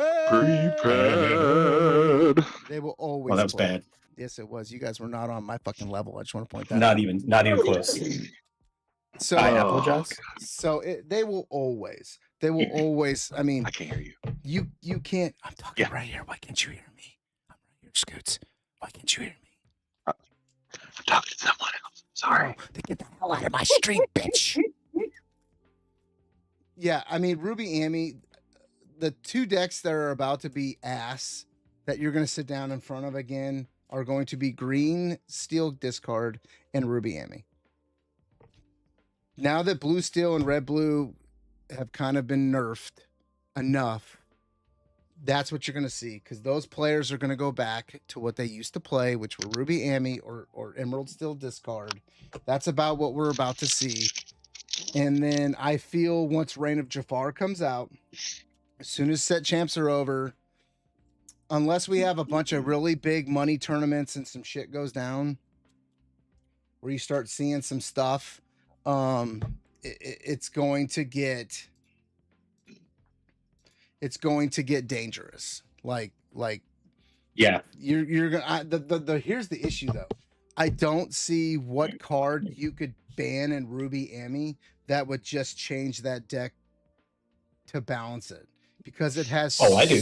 They will always. Well, that was bad. Yes, it was. You guys were not on my fucking level. I just want to point that not out. Not even close. So I apologize. So they will always. I mean, I can't hear you. You can't. I'm talking right here. Why can't you hear me? I'm right here, Scoots. Why can't you hear me? I'm talking to someone else. Sorry. Oh, get the hell out of my stream, bitch. Yeah, I mean, Ruby Amy, the two decks that are about to be ass that you're going to sit down in front of again are going to be Green Steel Discard and Ruby Amy. Now that Blue Steel and Red Blue have kind of been nerfed enough, that's what you're going to see, because those players are going to go back to what they used to play, which were Ruby Amy or Emerald Steel Discard. That's about what we're about to see. And then I feel once Reign of Jafar comes out, as soon as set champs are over, unless we have a bunch of really big money tournaments and some shit goes down, where you start seeing some stuff, it's going to get dangerous. Like yeah, you're gonna. Here's the issue though. I don't see what card you could ban in Ruby Amy that would just change that deck to balance it, because it has. Oh, I do.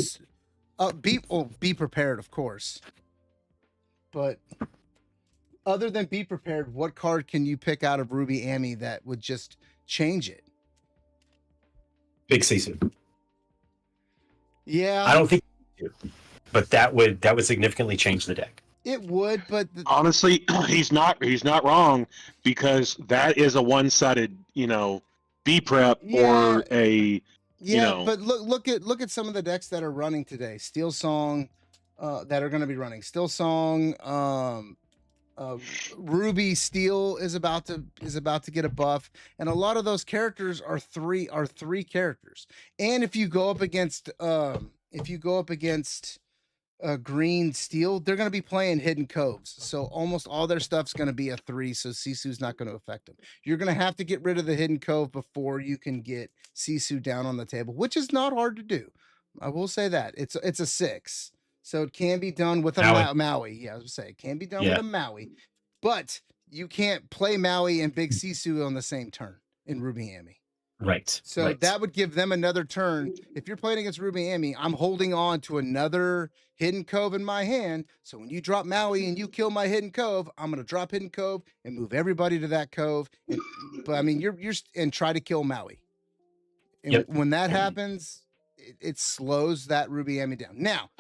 Be prepared, of course. But other than be prepared, what card can you pick out of Ruby Amy that would just change it? Big Sisu. Yeah, I don't think, but that would significantly change the deck. It would, but honestly, he's not wrong, because that is a one-sided, B prep or a But look at some of the decks that are running today. Steel Song, that are going to be running. Steel Song, Ruby Steel is about to get a buff, and a lot of those characters are three characters. And if you go up against Green Steel, they're going to be playing Hidden Coves, so almost all their stuff's going to be a 3, so Sisu's not going to affect them. You're going to have to get rid of the Hidden Cove before you can get Sisu down on the table, which is not hard to do. I will say that it's a 6, so it can be done with a Maui. Yeah, I was going to say it can be done with a Maui, but you can't play Maui and Big Sisu on the same turn in Ruby Amy. Right. So that would give them another turn. If you're playing against Ruby Amy, I'm holding on to another Hidden Cove in my hand. So when you drop Maui and you kill my Hidden Cove, I'm going to drop Hidden Cove and move everybody to that cove. But I mean, you're and try to kill Maui. And when that happens, it slows that Ruby Amy down. Now,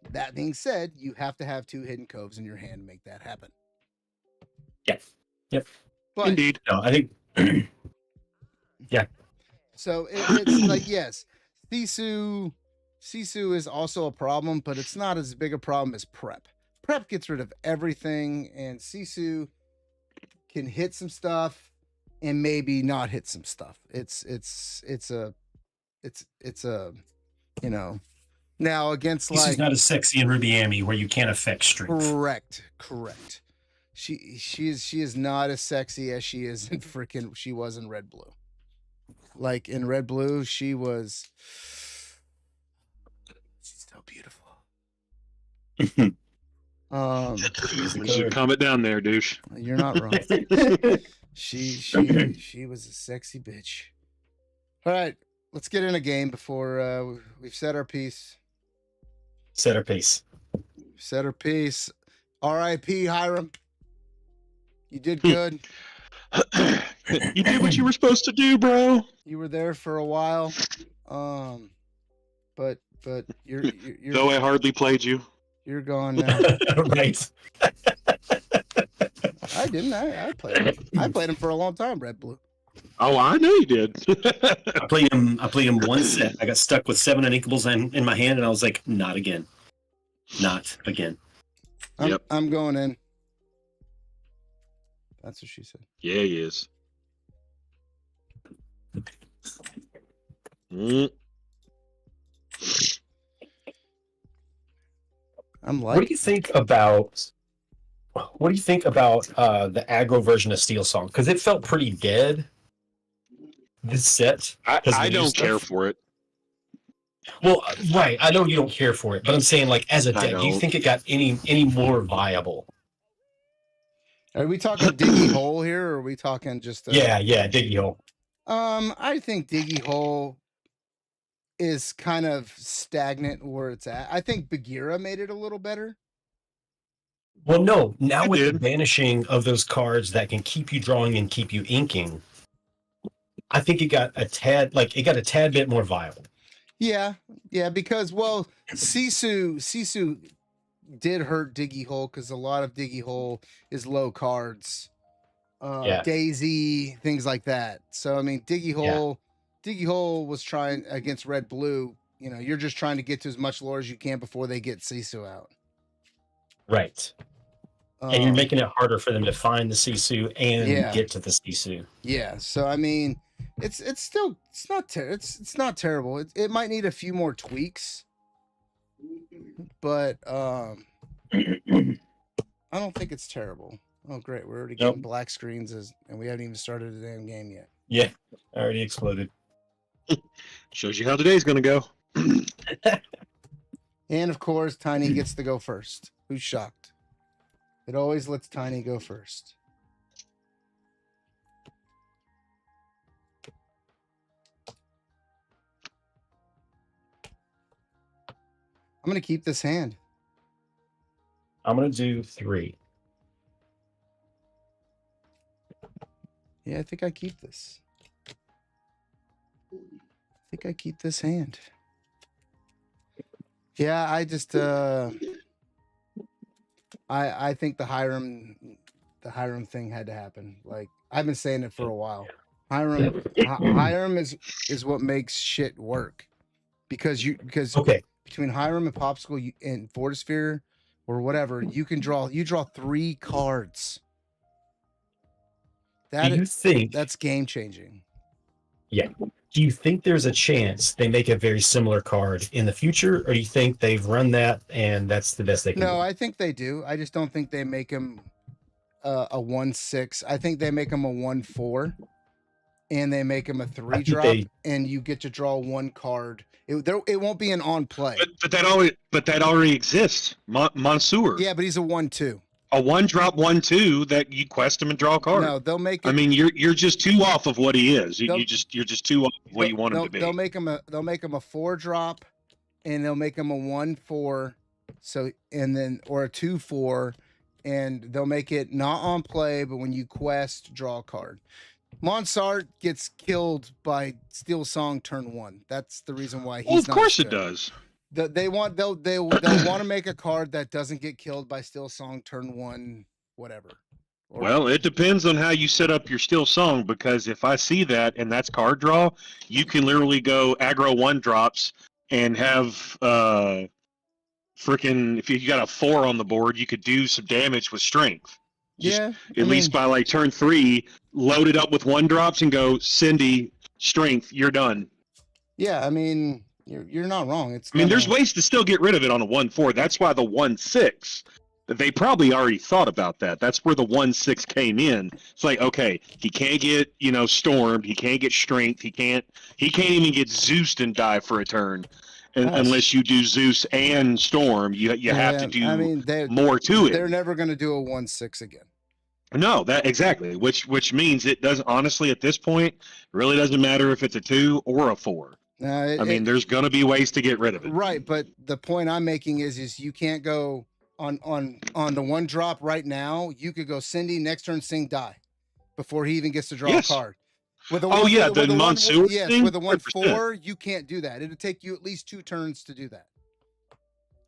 that being said, you have to have 2 Hidden Coves in your hand to make that happen. Yes. Yep. But, indeed. No, I think. Yeah. So it's like, yes, Sisu is also a problem, but it's not as big a problem as Prep. Prep gets rid of everything, and Sisu can hit some stuff and maybe not hit some stuff. It's a now against This like is not as sexy in Ruby Amy where you can't affect strength. Correct. She is not as sexy as she was in Red Blue. Like in Red Blue, she's so beautiful. You should calm it down there, douche. You're not wrong. She was a sexy bitch. All right, let's get in a game before we've said our piece. Set her pace. Said her piece. R.I.P. Hiram. You did good. You did what you were supposed to do, bro. You were there for a while. But but Though I hardly played you. you're gone now. Right. I didn't. I played him. I played him for a long time. Red Blue. Oh, I know you did. I played him one set. I got stuck with 7 uninkables in my hand, and I was like, not again. Not again. Yep. I'm going in. That's what she said. Yeah, he is. Mm. What do you think about the aggro version of Steel Song? Because it felt pretty dead. This set. I don't care for it. Well, right. I know you don't care for it, but I'm saying, like, as a deck, do you think it got any more viable? Are we talking Diggy Hole here, or are we talking just? Yeah, Diggy Hole. I think Diggy Hole is kind of stagnant where it's at. I think Bagheera made it a little better. Well, no. Now with the banishing of those cards that can keep you drawing and keep you inking, I think it got a tad bit more viable. Yeah, because Sisu did hurt Diggy Hole because a lot of Diggy Hole is low cards, Daisy, things like that. So I mean, Diggy Hole was trying against Red Blue. You know, you're just trying to get to as much lore as you can before they get Sisu out. Right. And you're making it harder for them to find the Sisu and get to the Sisu. Yeah. So I mean, it's not terrible. It might need a few more tweaks, but I don't think it's terrible. Oh, great! We're already getting black screens, and we haven't even started the damn game yet. Yeah, already exploded. Shows you how today's gonna go. And of course, Tiny gets to go first. Who's shocked? It always lets Tiny go first. I'm going to keep this hand. I'm going to do 3. Yeah, I think I keep this. I think I keep this hand. Yeah, I just I think the Hiram thing had to happen. Like, I've been saying it for a while. Hiram is what makes shit work. Because between Hiram and Popsicle and Fortisphere or whatever, you draw 3 cards. That's game changing. Yeah. Do you think there's a chance they make a very similar card in the future, or do you think they've run that and that's the best they can do? No, I think they do. I just don't think they make him a 1/6. I think they make him a 1/4, and they make him a 3 drop, and you get to draw 1 card. It won't be an on play. But that already exists. Mansoor. Yeah, but he's a 1/2. A 1-drop 1/2 that you quest him and draw a card. No, they'll make it. I mean, you're just too off of what he is. You're just too off of what you want him to be. They'll make him a 4 drop, and they'll make him a 1/4. So or a 2/4, and they'll make it not on play, but when you quest, draw a card. Monsart gets killed by Steel Song turn 1. That's the reason why he's not. Well, of course it does. They'll want to make a card that doesn't get killed by Steel Song turn 1, whatever. Well, it depends on how you set up your Steel Song, because if I see that and that's card draw, you can literally go aggro 1 drops and have freaking, if you got a 4 on the board, you could do some damage with strength. At least by like turn 3, load it up with 1 drops and go Cindy strength. You're done. Yeah, I mean, you're not wrong. There's ways to still get rid of it on a 1/4. That's why the 1/6. They probably already thought about that. That's where the 1/6 came in. It's like, okay, he can't get stormed. He can't get strength. He can't even get Zeused and die for a turn. Unless you do Zeus and Storm, you have to do more to it. They're never going to do a 1/6 again. No, that exactly. Which means it doesn't. Honestly, at this point, really doesn't matter if it's a 2 or a 4. There's going to be ways to get rid of it. Right, but the point I'm making is you can't go on the 1 drop right now. You could go Cindy next turn, sing, die before he even gets to draw a card. With a Oh one, yeah, with, the with a one, Monsoon yes, thing. with a 100%. 1-4, you can't do that. It'll take you at least 2 turns to do that,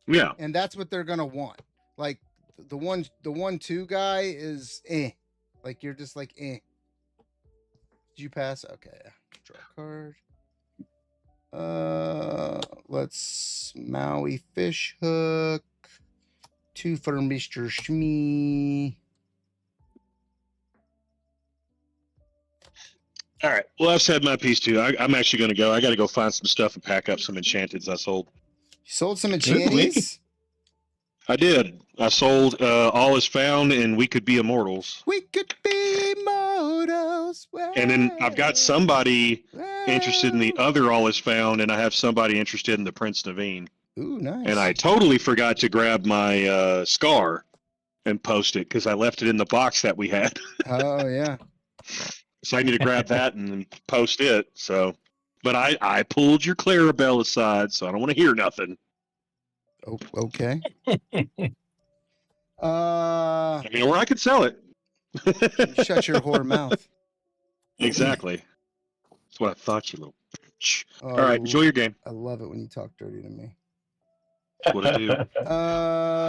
Yeah. and that's what they're gonna want. Like the 1-2 guy is like you're just like Did you pass? Okay, draw a card. Let's Maui fish hook. 2 for Mr. Shmee. All right. Well, I've said my piece too. I'm actually going to go. I got to go find some stuff and pack up some enchanteds I sold. You sold some Ooh, enchanties? I did. I sold All Is Found and We Could Be Immortals. We could be immortals. And then I've got somebody interested in the other All Is Found, and I have somebody interested in the Prince Naveen. Ooh, nice. And I totally forgot to grab my scar and post it because I left it in the box that we had. Oh yeah. So I need to grab that and post it. So, but I pulled your Clarabelle aside, so I don't want to hear nothing. Oh, okay. I mean, or I could sell it. Shut your whore mouth. Exactly. That's what I thought, you little bitch. Oh, All right, enjoy your game. I love it when you talk dirty to me. That's what I do.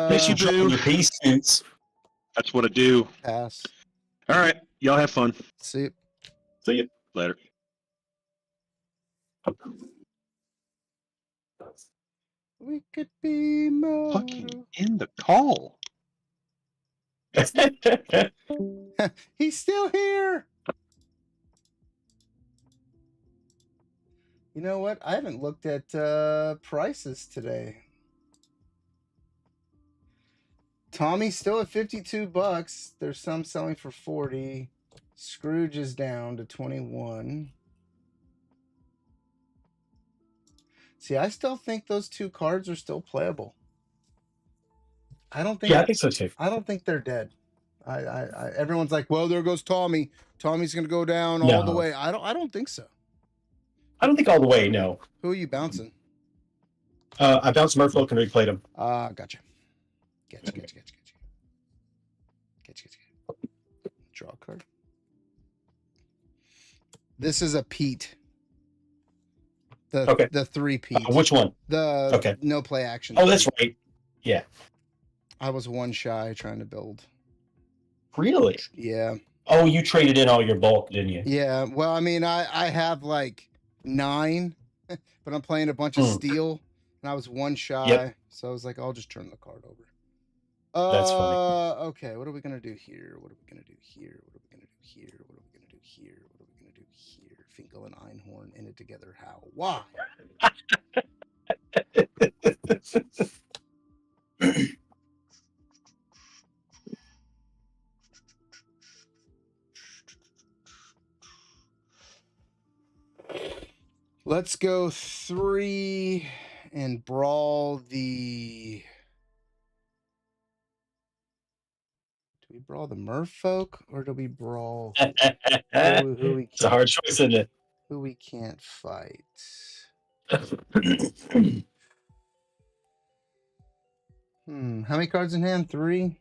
Makes you do. draw your base suits. That's what I do. Pass. All right, y'all have fun. See you. See you. Later. We could be immortal. Fucking end the call. He's still here. You know what? I haven't looked at prices today. Tommy's still at $52. There's some selling for 40. Scrooge is down to 21. See, I still think those 2 cards are still playable. I don't think. Yeah, I think so too. I don't think they're dead. Everyone's like, well, there goes Tommy. Tommy's gonna go down all the No. way. I don't think so. I don't think all the way. No. Who are you bouncing? I bounced Merfolk and replayed him. Gotcha. Gotcha. Draw a card. This is a Pete. The 3 Pete. Which one? The no play action. Oh, that's right. Yeah. I was 1 shy trying to build. Really? Yeah. Oh, you traded in all your bulk, didn't you? Yeah. Well, I mean, I have like 9, but I'm playing a bunch of steel, and I was 1 shy. Yep. So I was like, I'll just turn the card over. That's funny. Okay, what are we gonna do here? What are we gonna do here? What are we gonna do here? What are we gonna do here? What are we gonna do here? Finkel and Einhorn in it together. How? Why? Let's go 3 and brawl the. Do we brawl the merfolk or do we brawl who we It's a hard choice, isn't it? who we can't fight? How many cards in hand? 3?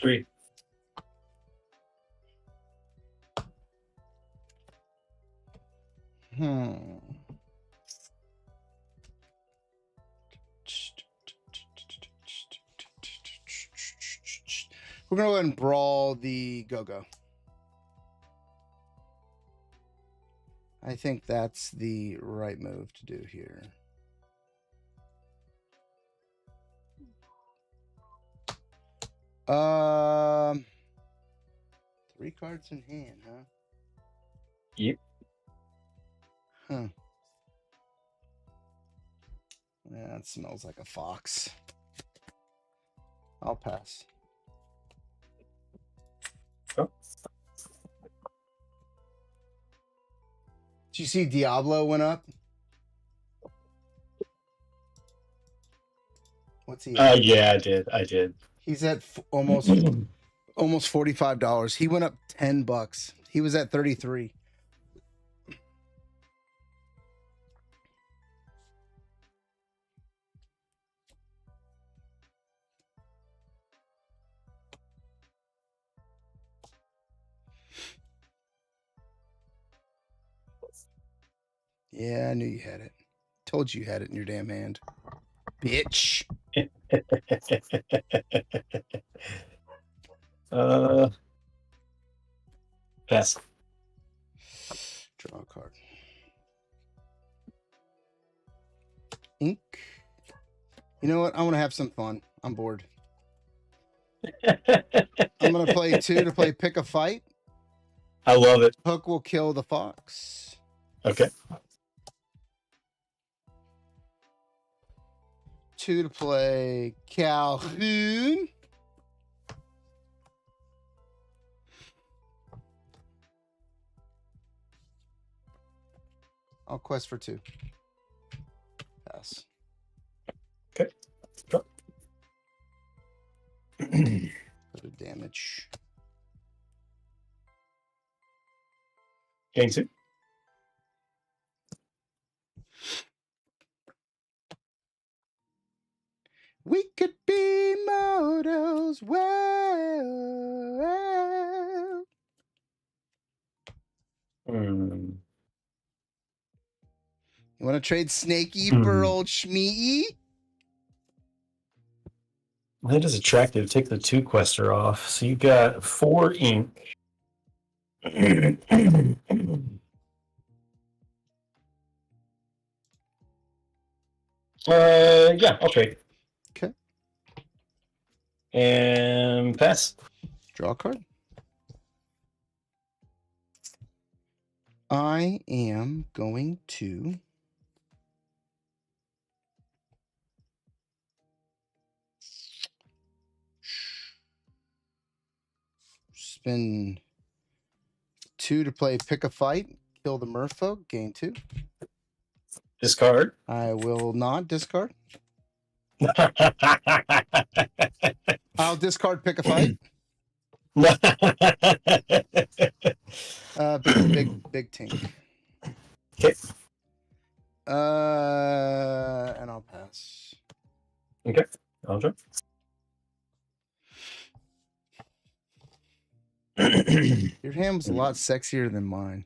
3. We're gonna go ahead and brawl the go-go. I think that's the right move to do here. Um, 3 cards in hand, huh? Yep. Huh. Yeah, it smells like a fox. I'll pass. Oh. Did you see Diablo went up? What's he at? Yeah, I did. He's at almost $45. He went up $10. He was at 33. Yeah, I knew you had it. Told you had it in your damn hand. Bitch. Pass. Draw a card. Ink. You know what? I want to have some fun. I'm bored. I'm going to play 2 to play pick a fight. I love it. Hook will kill the fox. Okay. 2 to play Calhoun. I'll quest for 2. Pass. Okay. Drop. Put a damage. Game 2. We could be models. Well. Hmm. You want to trade Snakey for old Shmee? That is attractive. Take the 2 quester off. So you got 4 ink. Yeah, I'll trade. Okay. And pass. Draw a card. I am going to spend 2 to play pick a fight, kill the merfolk, gain 2. Discard. I will not discard. I'll discard pick a fight. Big tink. Okay. And I'll pass. Okay. I'll draw. Your hand was a lot sexier than mine.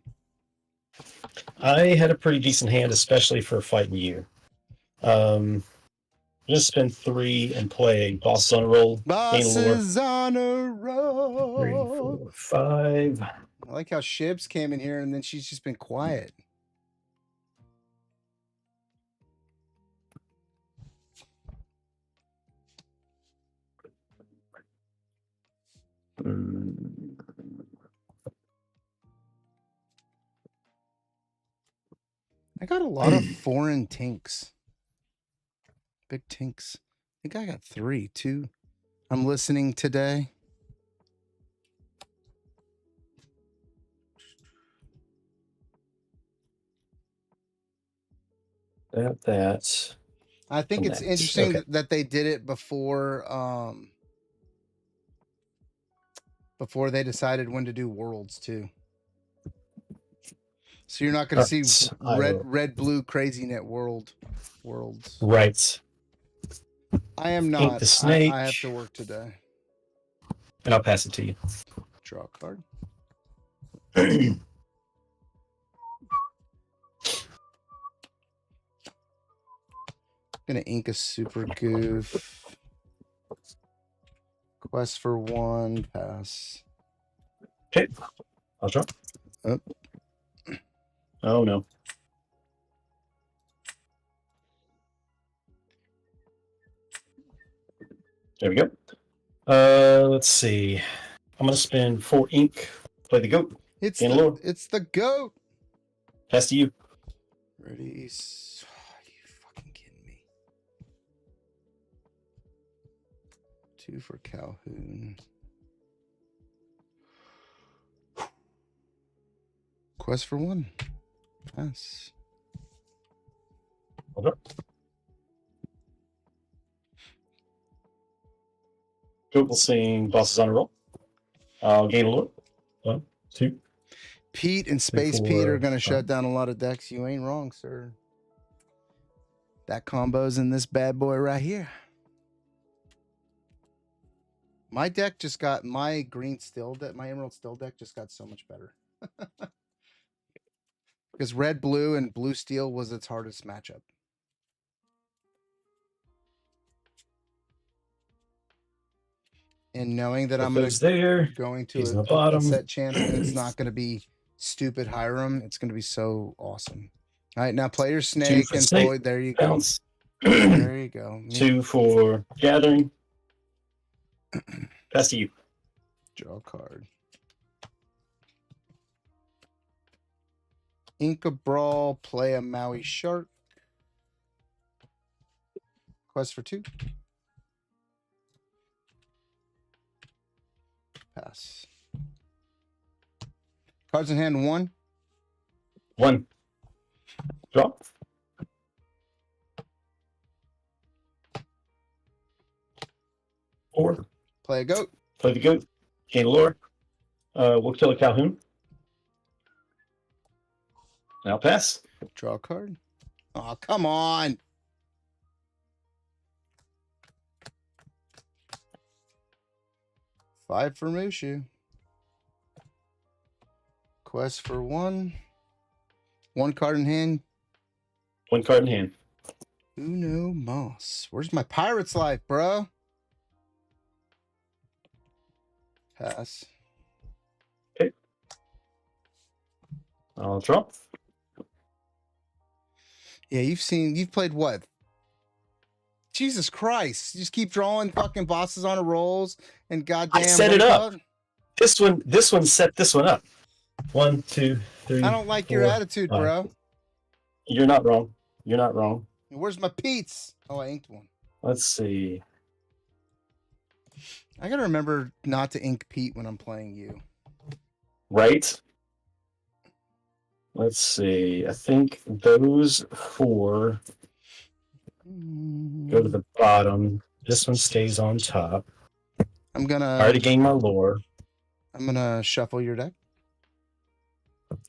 I had a pretty decent hand, especially for fighting you. Just spend 3 and play bosses on a roll. Bosses on a 3, roll. 4, 5. I like how Shibs came in here and then she's just been quiet. I got a lot of foreign tinks. Big tinks. I think I got 3, 2. I'm listening today. That. I think it's interesting that they did it before they decided when to do worlds too. So you're not going to see red blue crazy net worlds. Right. I am not. Ink the snake. I have to work today. And I'll pass it to you. Draw a card. Gonna ink a super goof. Quest for 1, pass. Okay. I'll draw. Oh no. There we go. Let's see. I'm gonna spend 4 ink. Play the goat. It's the goat. Pass to you. Ready? Are you fucking kidding me? 2 for Calhoun. Quest for 1. Pass. Hold up. Goat will sing bosses on a roll. I'll gain a lure. 1, 2. Pete and Space Pete are going to shut down a lot of decks. You ain't wrong, sir. That combo's in this bad boy right here. My deck just got my green still deck. My emerald still deck just got so much better. Because red blue and blue steel was its hardest matchup. And knowing that I'm going to He's in the a bottom. set chance and it's not going to be stupid Hiram, it's going to be so awesome. All right, now play your snake and snake. Floyd. There you go. Bounce. There you go. 2 for gathering. Pass to you. Draw a card. Inca Brawl, play a Maui Shark. Quest for 2. Pass. Cards in hand 1. 1. Draw. Four. Play a goat. Play the goat. Gain lore. We'll kill a Calhoun. Now pass. Draw a card. Oh, come on. Five for Mushu. Quest for 1. 1 card in hand. 1 card in hand. Uno Moss. Where's my Pirate's Life, bro? Pass. Okay. I'll draw. Yeah, you've played what? Jesus Christ. You just keep drawing fucking bosses on a rolls and goddamn. I set it up. This one set this one up. 1, 2, 3. I don't like 4, your attitude, 5. bro. You're not wrong. You're not wrong. Where's my Pete's? Oh, I inked one. Let's see. I gotta remember not to ink Pete when I'm playing you. Right? Let's see. I think those 4 go to the bottom. This one stays on top. I'm gonna. I already gained my lore. I'm gonna shuffle your deck.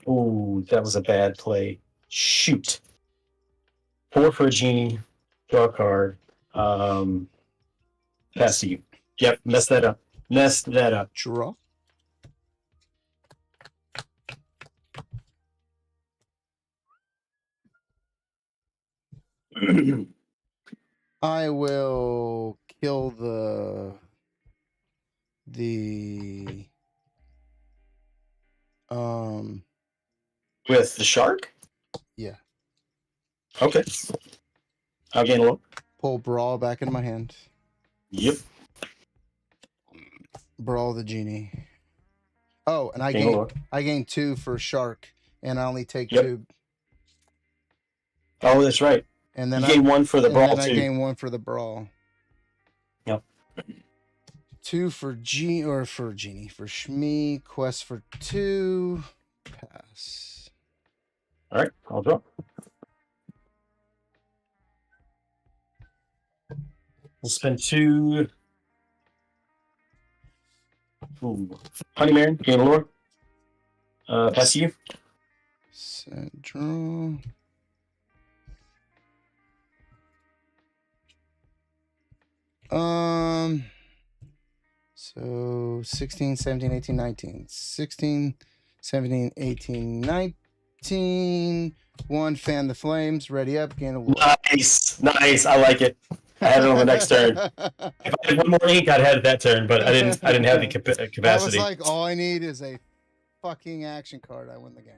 Ooh, that was a bad play. Shoot. 4 for a genie. Draw a card. Pass to you. Yep, messed that up. Messed that up. Draw. I will kill the With the shark? yeah. Okay. I'll gain a little. Pull Brawl back in my hand. Yep. Brawl the genie. Oh, and I gain 2 for shark, and I only take 2. Oh, that's right. And then you gain 1 for the brawl too. I gain 1 for the brawl. Yep. 2 for genie for Shmi. Quest for 2. Pass. All right, I'll draw. We'll spend 2. Ooh. Honey Marin, gain a lore. Pass to you. Set draw. So 16, 17, 18, 19. 16, 17, 18, 19. 1, fan the flames. Ready up, gain a lore. Nice. I like it. I had it on the next turn. If I had 1 more ink, I'd had it that turn, but I didn't have the capacity. That was like, all I need is a fucking action card. I win the game.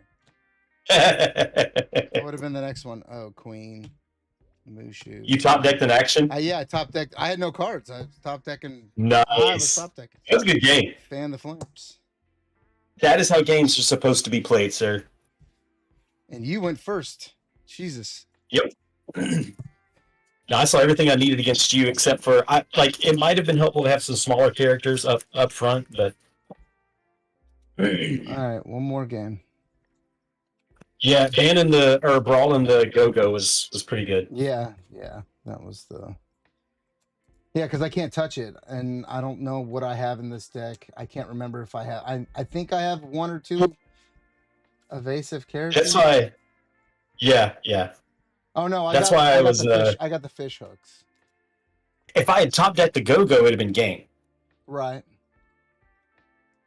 What would have been the next one? Oh, Queen. Mushu. You top decked an action? Yeah, I top decked. I had no cards. I was top decking. Nice. I was top decking. That was a good game. Fan the flames. That is how games are supposed to be played, sir. And you went first. Jesus. Yep. I saw everything I needed against you, except for it might have been helpful to have some smaller characters up front, but all right, one more game. Yeah, Brawl in the Go-Go was pretty good. Yeah, that was the. Yeah, because I can't touch it, and I don't know what I have in this deck. I can't remember if I have. I think I have 1 or 2 evasive characters. That's why. Yeah. Oh no! I got the fish hooks. If I had top decked the Go-Go, it would have been game. Right.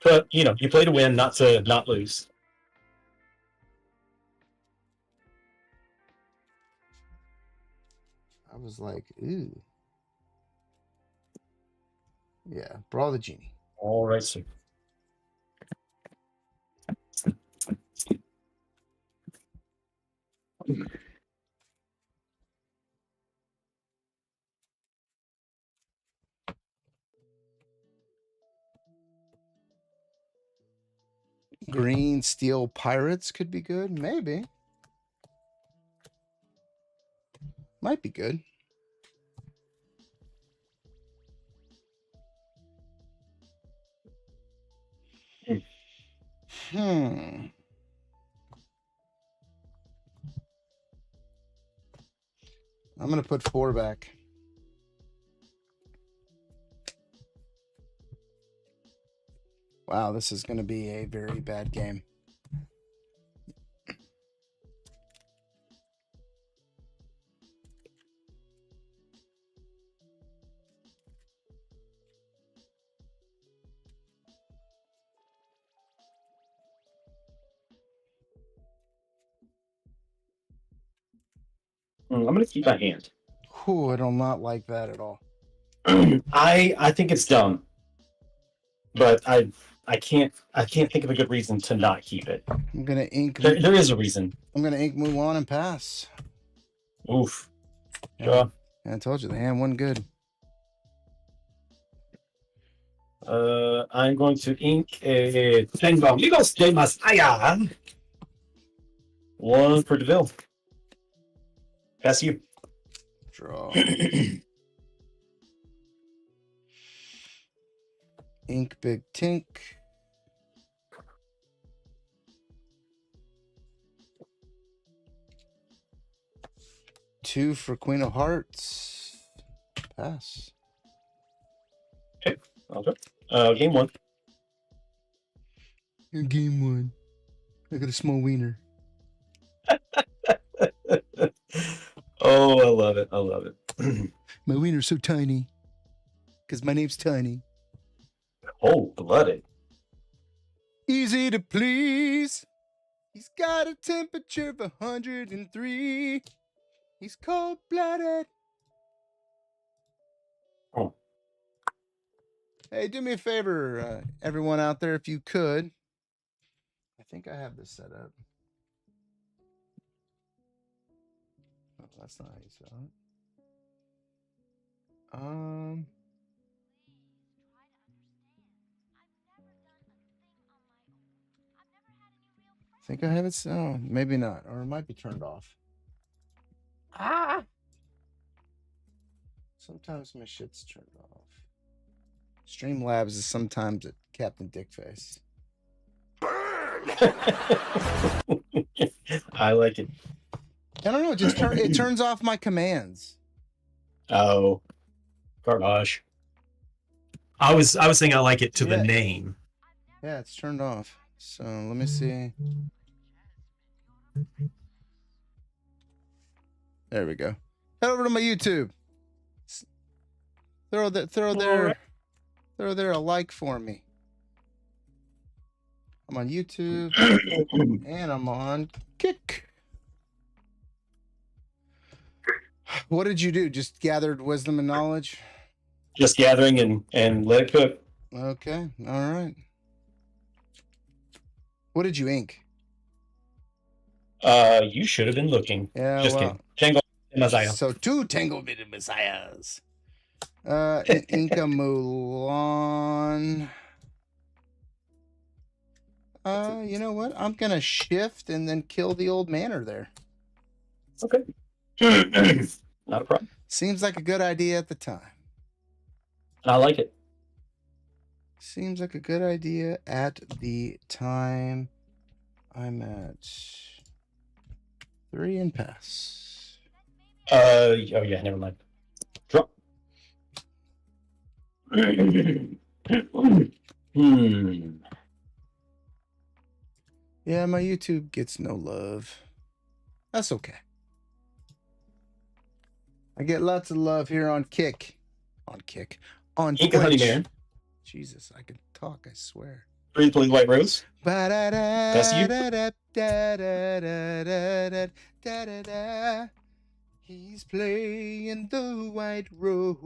But you play to win, not to not lose. I was like, ooh. Yeah, Brawl the Genie. All right, sir. Green Steel Pirates could be good. Maybe. Might be good. Hmm. I'm going to put 4 back. Wow, this is going to be a very bad game. I'm gonna keep my hand. Whew, I do not like that at all. I think it's dumb, but I can't think of a good reason to not keep it. I'm gonna ink. There is a reason. I'm gonna ink Mulan and pass. Oof. Yeah, I told you the hand wasn't good. I'm going to ink a Tengo Amigos de Masaya. 1 for DeVille. Pass you. Draw. Ink Big Tink. Two for Queen of Hearts. Pass. Okay, I'll go. Game 1. Game 1. I got a small wiener. Oh, I love it. I love it. My wiener's so tiny. Because my name's Tiny. Cold-blooded. Easy to please. He's got a temperature of 103. He's cold-blooded. Oh. Hey, do me a favor, everyone out there, if you could. I think I have this set up. Oh, that's not how you spell it. I think I have it. Oh, maybe not, or it might be turned off. Sometimes my shit's turned off. Streamlabs is sometimes at Captain Dickface. I like it. I don't know. It turns off my commands. Oh, garbage. I was saying I like it to the name. Yeah, it's turned off. So let me see. There we go. Head over to my YouTube. Throw there a like for me. I'm on YouTube and I'm on Kick. What did you do? Just gathered wisdom and knowledge? Just gathering and let it cook. Okay. All right. What did you ink? You should have been looking. Yeah, Just well, kidding. Tango Messiah. So 2 Tango-Bitted Messiahs. Inca Mulan. You know what? I'm gonna shift and then kill the old manor there. Okay. Not a problem. Seems like a good idea at the time. I like it. Seems like a good idea at the time. I'm at 3 and pass. Oh yeah, never mind. Drop. Yeah, my YouTube gets no love. That's okay. I get lots of love here on Kick. On Honey Man. Jesus, I can talk, I swear. Please, White Rose. That's you. He's playing the white rose.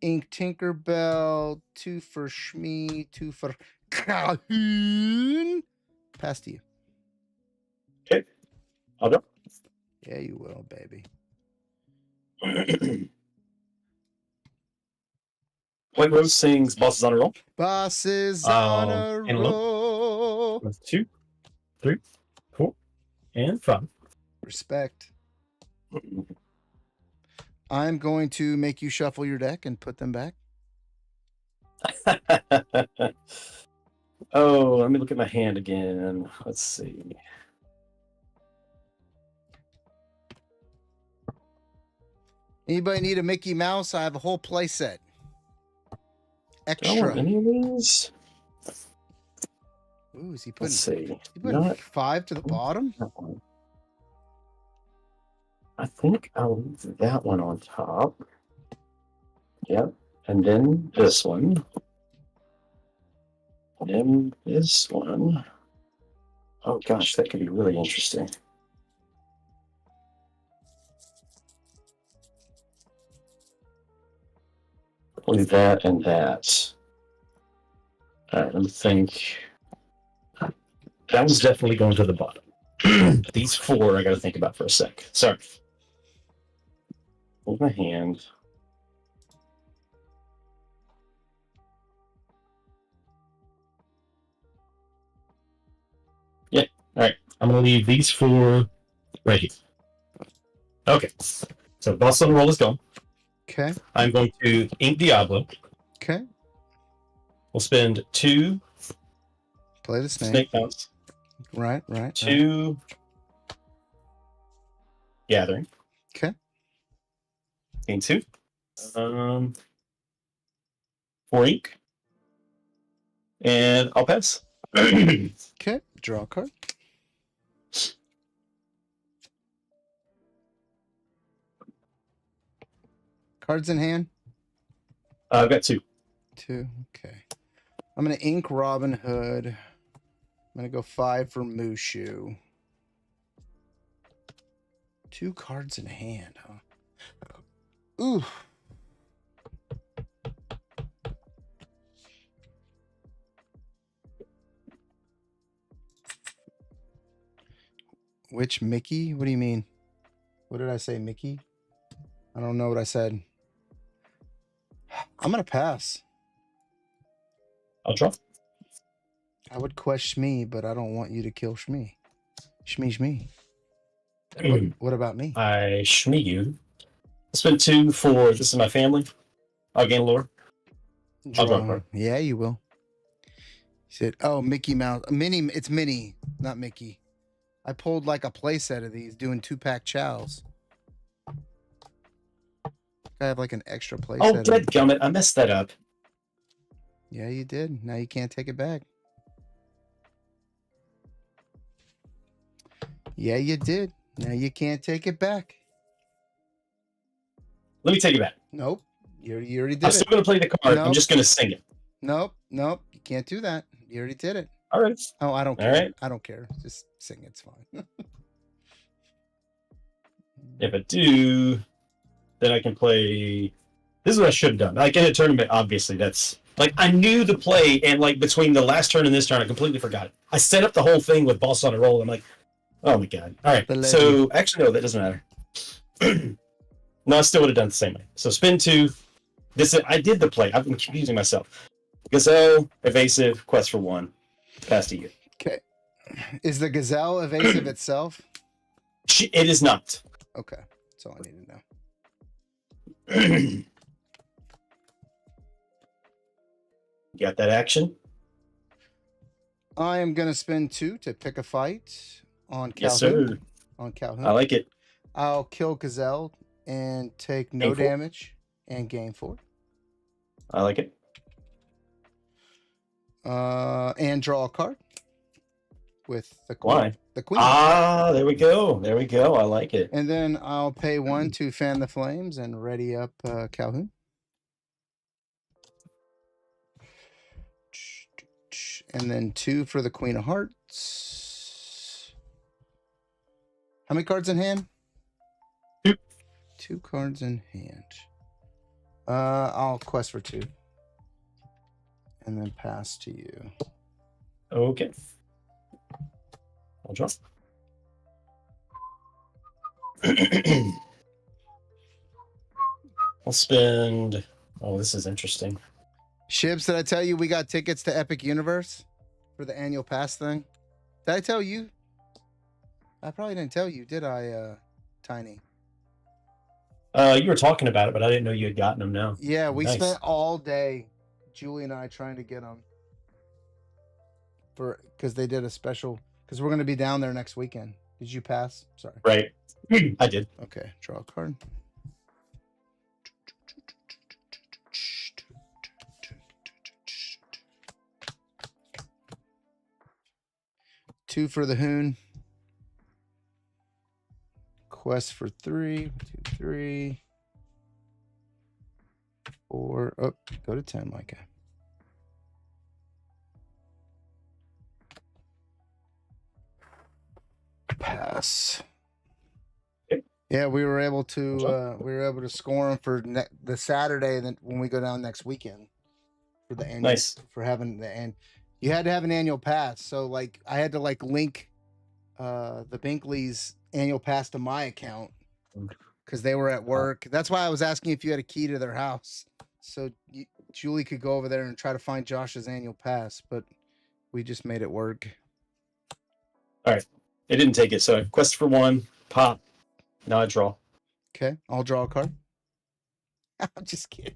Ink Tinkerbell, 2 for Shmee, 2 for Calhoun. Pass to you. Okay. I'll go. Yeah, you will, baby. White Rose sings Bosses on a Roll. Bosses on a And look. roll. 1, 2, 3, 4, and 5. Respect. I'm going to make you shuffle your deck and put them back. Oh, let me look at my hand again. Let's see. Anybody need a Mickey Mouse? I have a whole play set. Do I want Extra. any of these? Ooh, is he Let's putting, see. he putting Not 5 to the bottom? that one. I think I'll leave that one on top. Yep. And then this one. And then this one. Oh gosh, that could be really interesting. Probably that and that. All right, let me think. That one's definitely going to the bottom. These 4 I got to think about for a sec. Sorry. Hold my hand. Yeah. All right. I'm going to leave these 4 right here. Okay. So Boss on the Roll is gone. Okay. I'm going to ink Diablo. Okay. We'll spend 2 Play the snake. snake bounce, Right, right. 2 gathering. Okay. Gain 2. 4 ink. And I'll pass. Okay. Draw a card. Cards in hand. I've got 2. 2. Okay. I'm going to ink Robin Hood. I'm going to go 5 for Mushu. 2 cards in hand, huh? Ooh. Which Mickey? What do you mean? What did I say, Mickey? I don't know what I said. I'm going to pass. I'll draw. I would question Shmee, but I don't want you to kill Shmee. Shmee. What about me? I shmee you. I spend 2 for this is my family. I'll gain lore. I'll draw a card. Yeah, you will. He said, "Oh, Mickey Mouse, Minnie. It's Minnie, not Mickey." I pulled like a play set of these, doing 2-pack chows. I have like an extra play Oh, set. dadgummit, I messed that up. Yeah, you did. Now you can't take it back. Yeah, you did. Now you can't take it back. Let me take it back. Nope. You already did I'm it. still going to play the card. Nope. I'm just going to sing it. Nope. You can't do that. You already did it. All right. Oh, I don't care. All right. I don't care. Just sing. It's fine. If I do, then I can play. This is what I should have done. Like in a tournament, obviously, that's like I knew the play, and like between the last turn and this turn, I completely forgot it. I set up the whole thing with Boss on a Roll. I'm like, oh my god. All right. So actually, no, that doesn't matter. No, I still would have done it the same way. So spin 2. I did the play. I've been confusing myself. Gazelle, evasive, quest for 1. Pass to you. Okay. Is the gazelle evasive itself? It is not. Okay. That's all I need to know. Got that action? I am going to spend 2 to pick a fight on Calhoun. Yes, sir. On Calhoun. I like it. I'll kill Gazelle and take no damage and gain 4. I like it. And draw a card with the queen. Why? The queen. Ah, there we go. There we go. I like it. And then I'll pay 1 to fan the flames and ready up Calhoun. And then 2 for the Queen of Hearts. How many cards in hand? 2. 2 cards in hand. I'll quest for 2. And then pass to you. Okay. I'll draw. I'll spend. Oh, this is interesting. Shibs, did I tell you we got tickets to Epic Universe for the annual pass thing? Did I tell you? I probably didn't tell you, did I, Tiny? You were talking about it, but I didn't know you had gotten them now. Yeah, we Nice. spent all day, Julie and I, trying to get them because they did a special. Because we're going to be down there next weekend. Did you pass? Sorry. Right. I did. Okay, draw a card. Two for the Hoon. Quest for 3. 2, 3. 4. Oh, go to 10, Micah. Pass. Yeah, we were able to score them for the Saturday then when we go down next weekend for the annual. Nice. For having you had to have an annual pass. So like I had to like link the Binkley's annual pass to my account because they were at work. That's why I was asking if you had a key to their house, so Julie could go over there and try to find Josh's annual pass. But we just made it work. All right. It didn't take it. So quest for 1. Pop. Now I draw. Okay, I'll draw a card. I'm just kidding.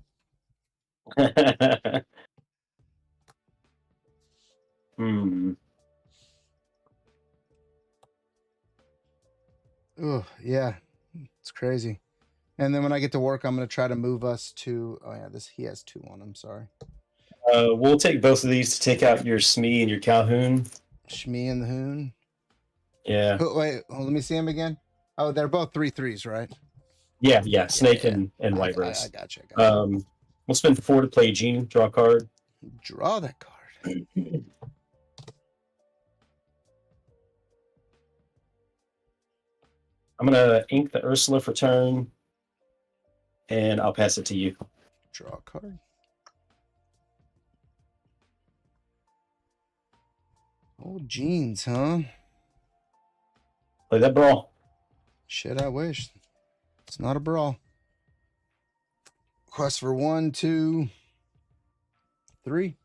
Oh yeah, it's crazy. And then when I get to work, I'm gonna try to move us to. Oh yeah, he has 2 on him. Sorry. We'll take both of these to take out your Smee and your Calhoun. Shmee and the Hoon. Yeah. Oh, wait, let me see him again. Oh, they're both 3/3s, right? Yeah. Snake and White I Rose. gotcha. We'll spend 4 to play Gene. Draw a card. Draw that card. I'm gonna ink the Ursula for turn, and I'll pass it to you. Draw a card. Old jeans, huh? Play that brawl. Shit, I wish. It's not a brawl. Quest for 1, 2, 3.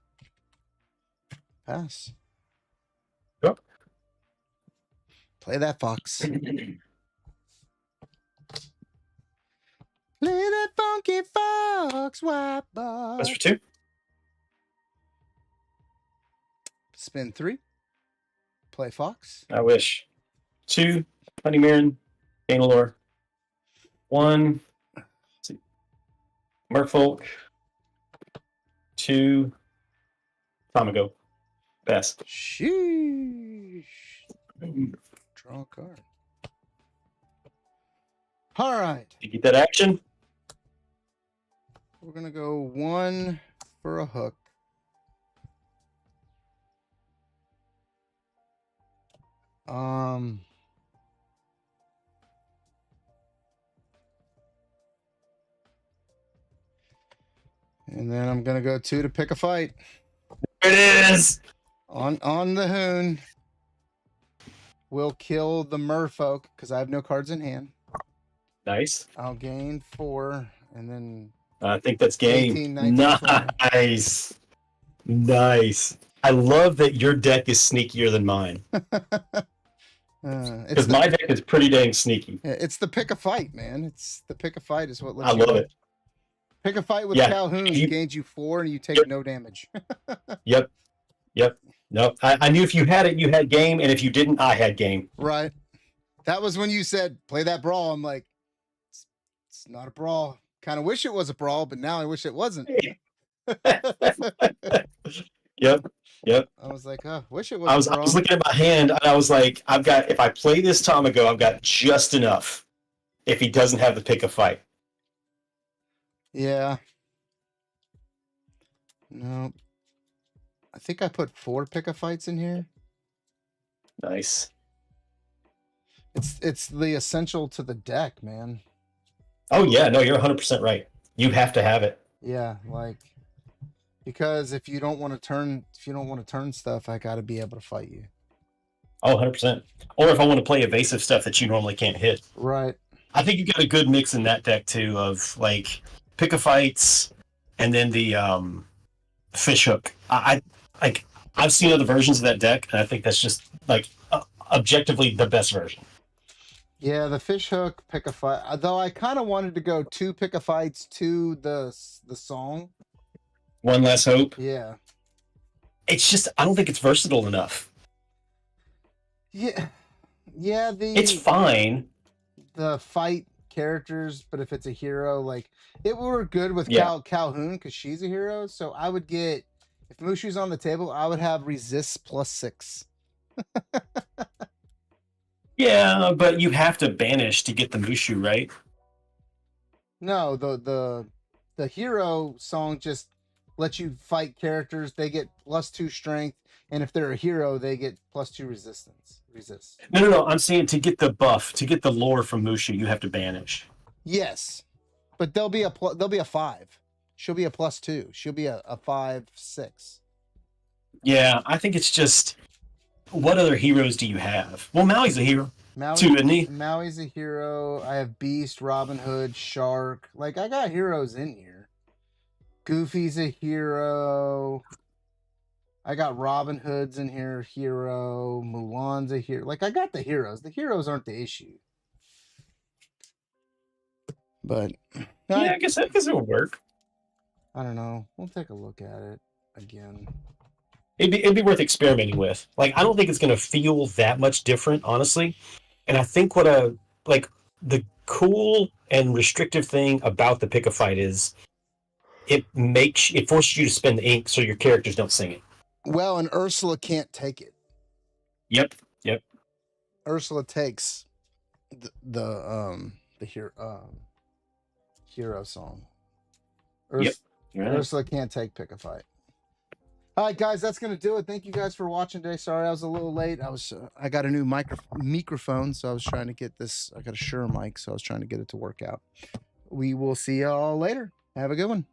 Pass. Yep. Play that fox. Play that funky fox, white box. Quest for 2. Spin 3. Play fox. I wish. 2. Honey Marin. Bangalore. 1. Let's see. Merfolk. 2. Tomago. Pass. Sheesh. Draw a card. All right. You get that action? We're going to go 1 for a hook. And then I'm going to go 2 to pick a fight. There it is. On the Hoon. We'll kill the merfolk because I have no cards in hand. Nice. I'll gain 4 and then I think that's game. 18, 19, 20. Nice. Nice. I love that your deck is sneakier than mine. Because my deck is pretty dang sneaky. It's the pick a fight, man. It's the pick a fight is what lets I love it. Pick a fight with Calhoun. He gains you 4 and you take no damage. Yep. No, I knew if you had it, you had game, and if you didn't, I had game. Right. That was when you said play that brawl. I'm like, it's not a brawl. Kind of wish it was a brawl, but now I wish it wasn't. Yep. I was like, oh, wish it was. I was looking at my hand, and I was like, if I play this Tomago, I've got just enough. If he doesn't have the pick a fight. Yeah. No. I think I put 4 pick a fights in here. Nice. It's the essential to the deck, man. Oh yeah, no, you're 100% right. You have to have it. Yeah, like because if you don't want to turn stuff, I got to be able to fight you. Oh, 100%. Or if I want to play evasive stuff that you normally can't hit. Right. I think you got a good mix in that deck too of like pick a fights and then the fish hook. I like I've seen other versions of that deck, and I think that's just like objectively the best version. Yeah, the fish hook pick a fight. Though I kind of wanted to go 2 pick a fights to the song. One less hope. Yeah. It's just I don't think it's versatile enough. Yeah. Yeah, It's fine. the fight characters, but if it's a hero, like it would work good with Yeah. Calhoun because she's a hero. So I would get if Mushu's on the table, I would have resist +6. Yeah, but you have to banish to get the Mushu, right? No, the hero song just lets you fight characters. They get +2 strength, and if they're a hero, they get +2 resistance. Resist. No. I'm saying to get the buff, to get the lore from Mushu, you have to banish. Yes, but they'll be a 5. She'll be a +2. She'll be a 5, 6. Yeah, I think it's just what other heroes do you have? Well, Maui's a hero too, isn't he? Maui's a hero. I have Beast, Robin Hood, Shark. Like I got heroes in here. Goofy's a hero. I got Robin Hood's in here, hero. Mulan's a hero. Like I got the heroes. The heroes aren't the issue. But Yeah, I guess it would work. I don't know. We'll take a look at it again. It'd be worth experimenting with. Like, I don't think it's going to feel that much different, honestly. And I think like the cool and restrictive thing about the pick a fight is it forces you to spend the ink so your characters don't sing it. Well, and Ursula can't take it. Yep. Ursula takes the hero song. Yep. Right. Ursula can't take pick a fight. All right, guys, that's gonna do it. Thank you guys for watching today. Sorry I was a little late. I got a new microphone, so I was trying to get this. I got a Shure mic, so I was trying to get it to work out. We will see y'all later. Have a good one.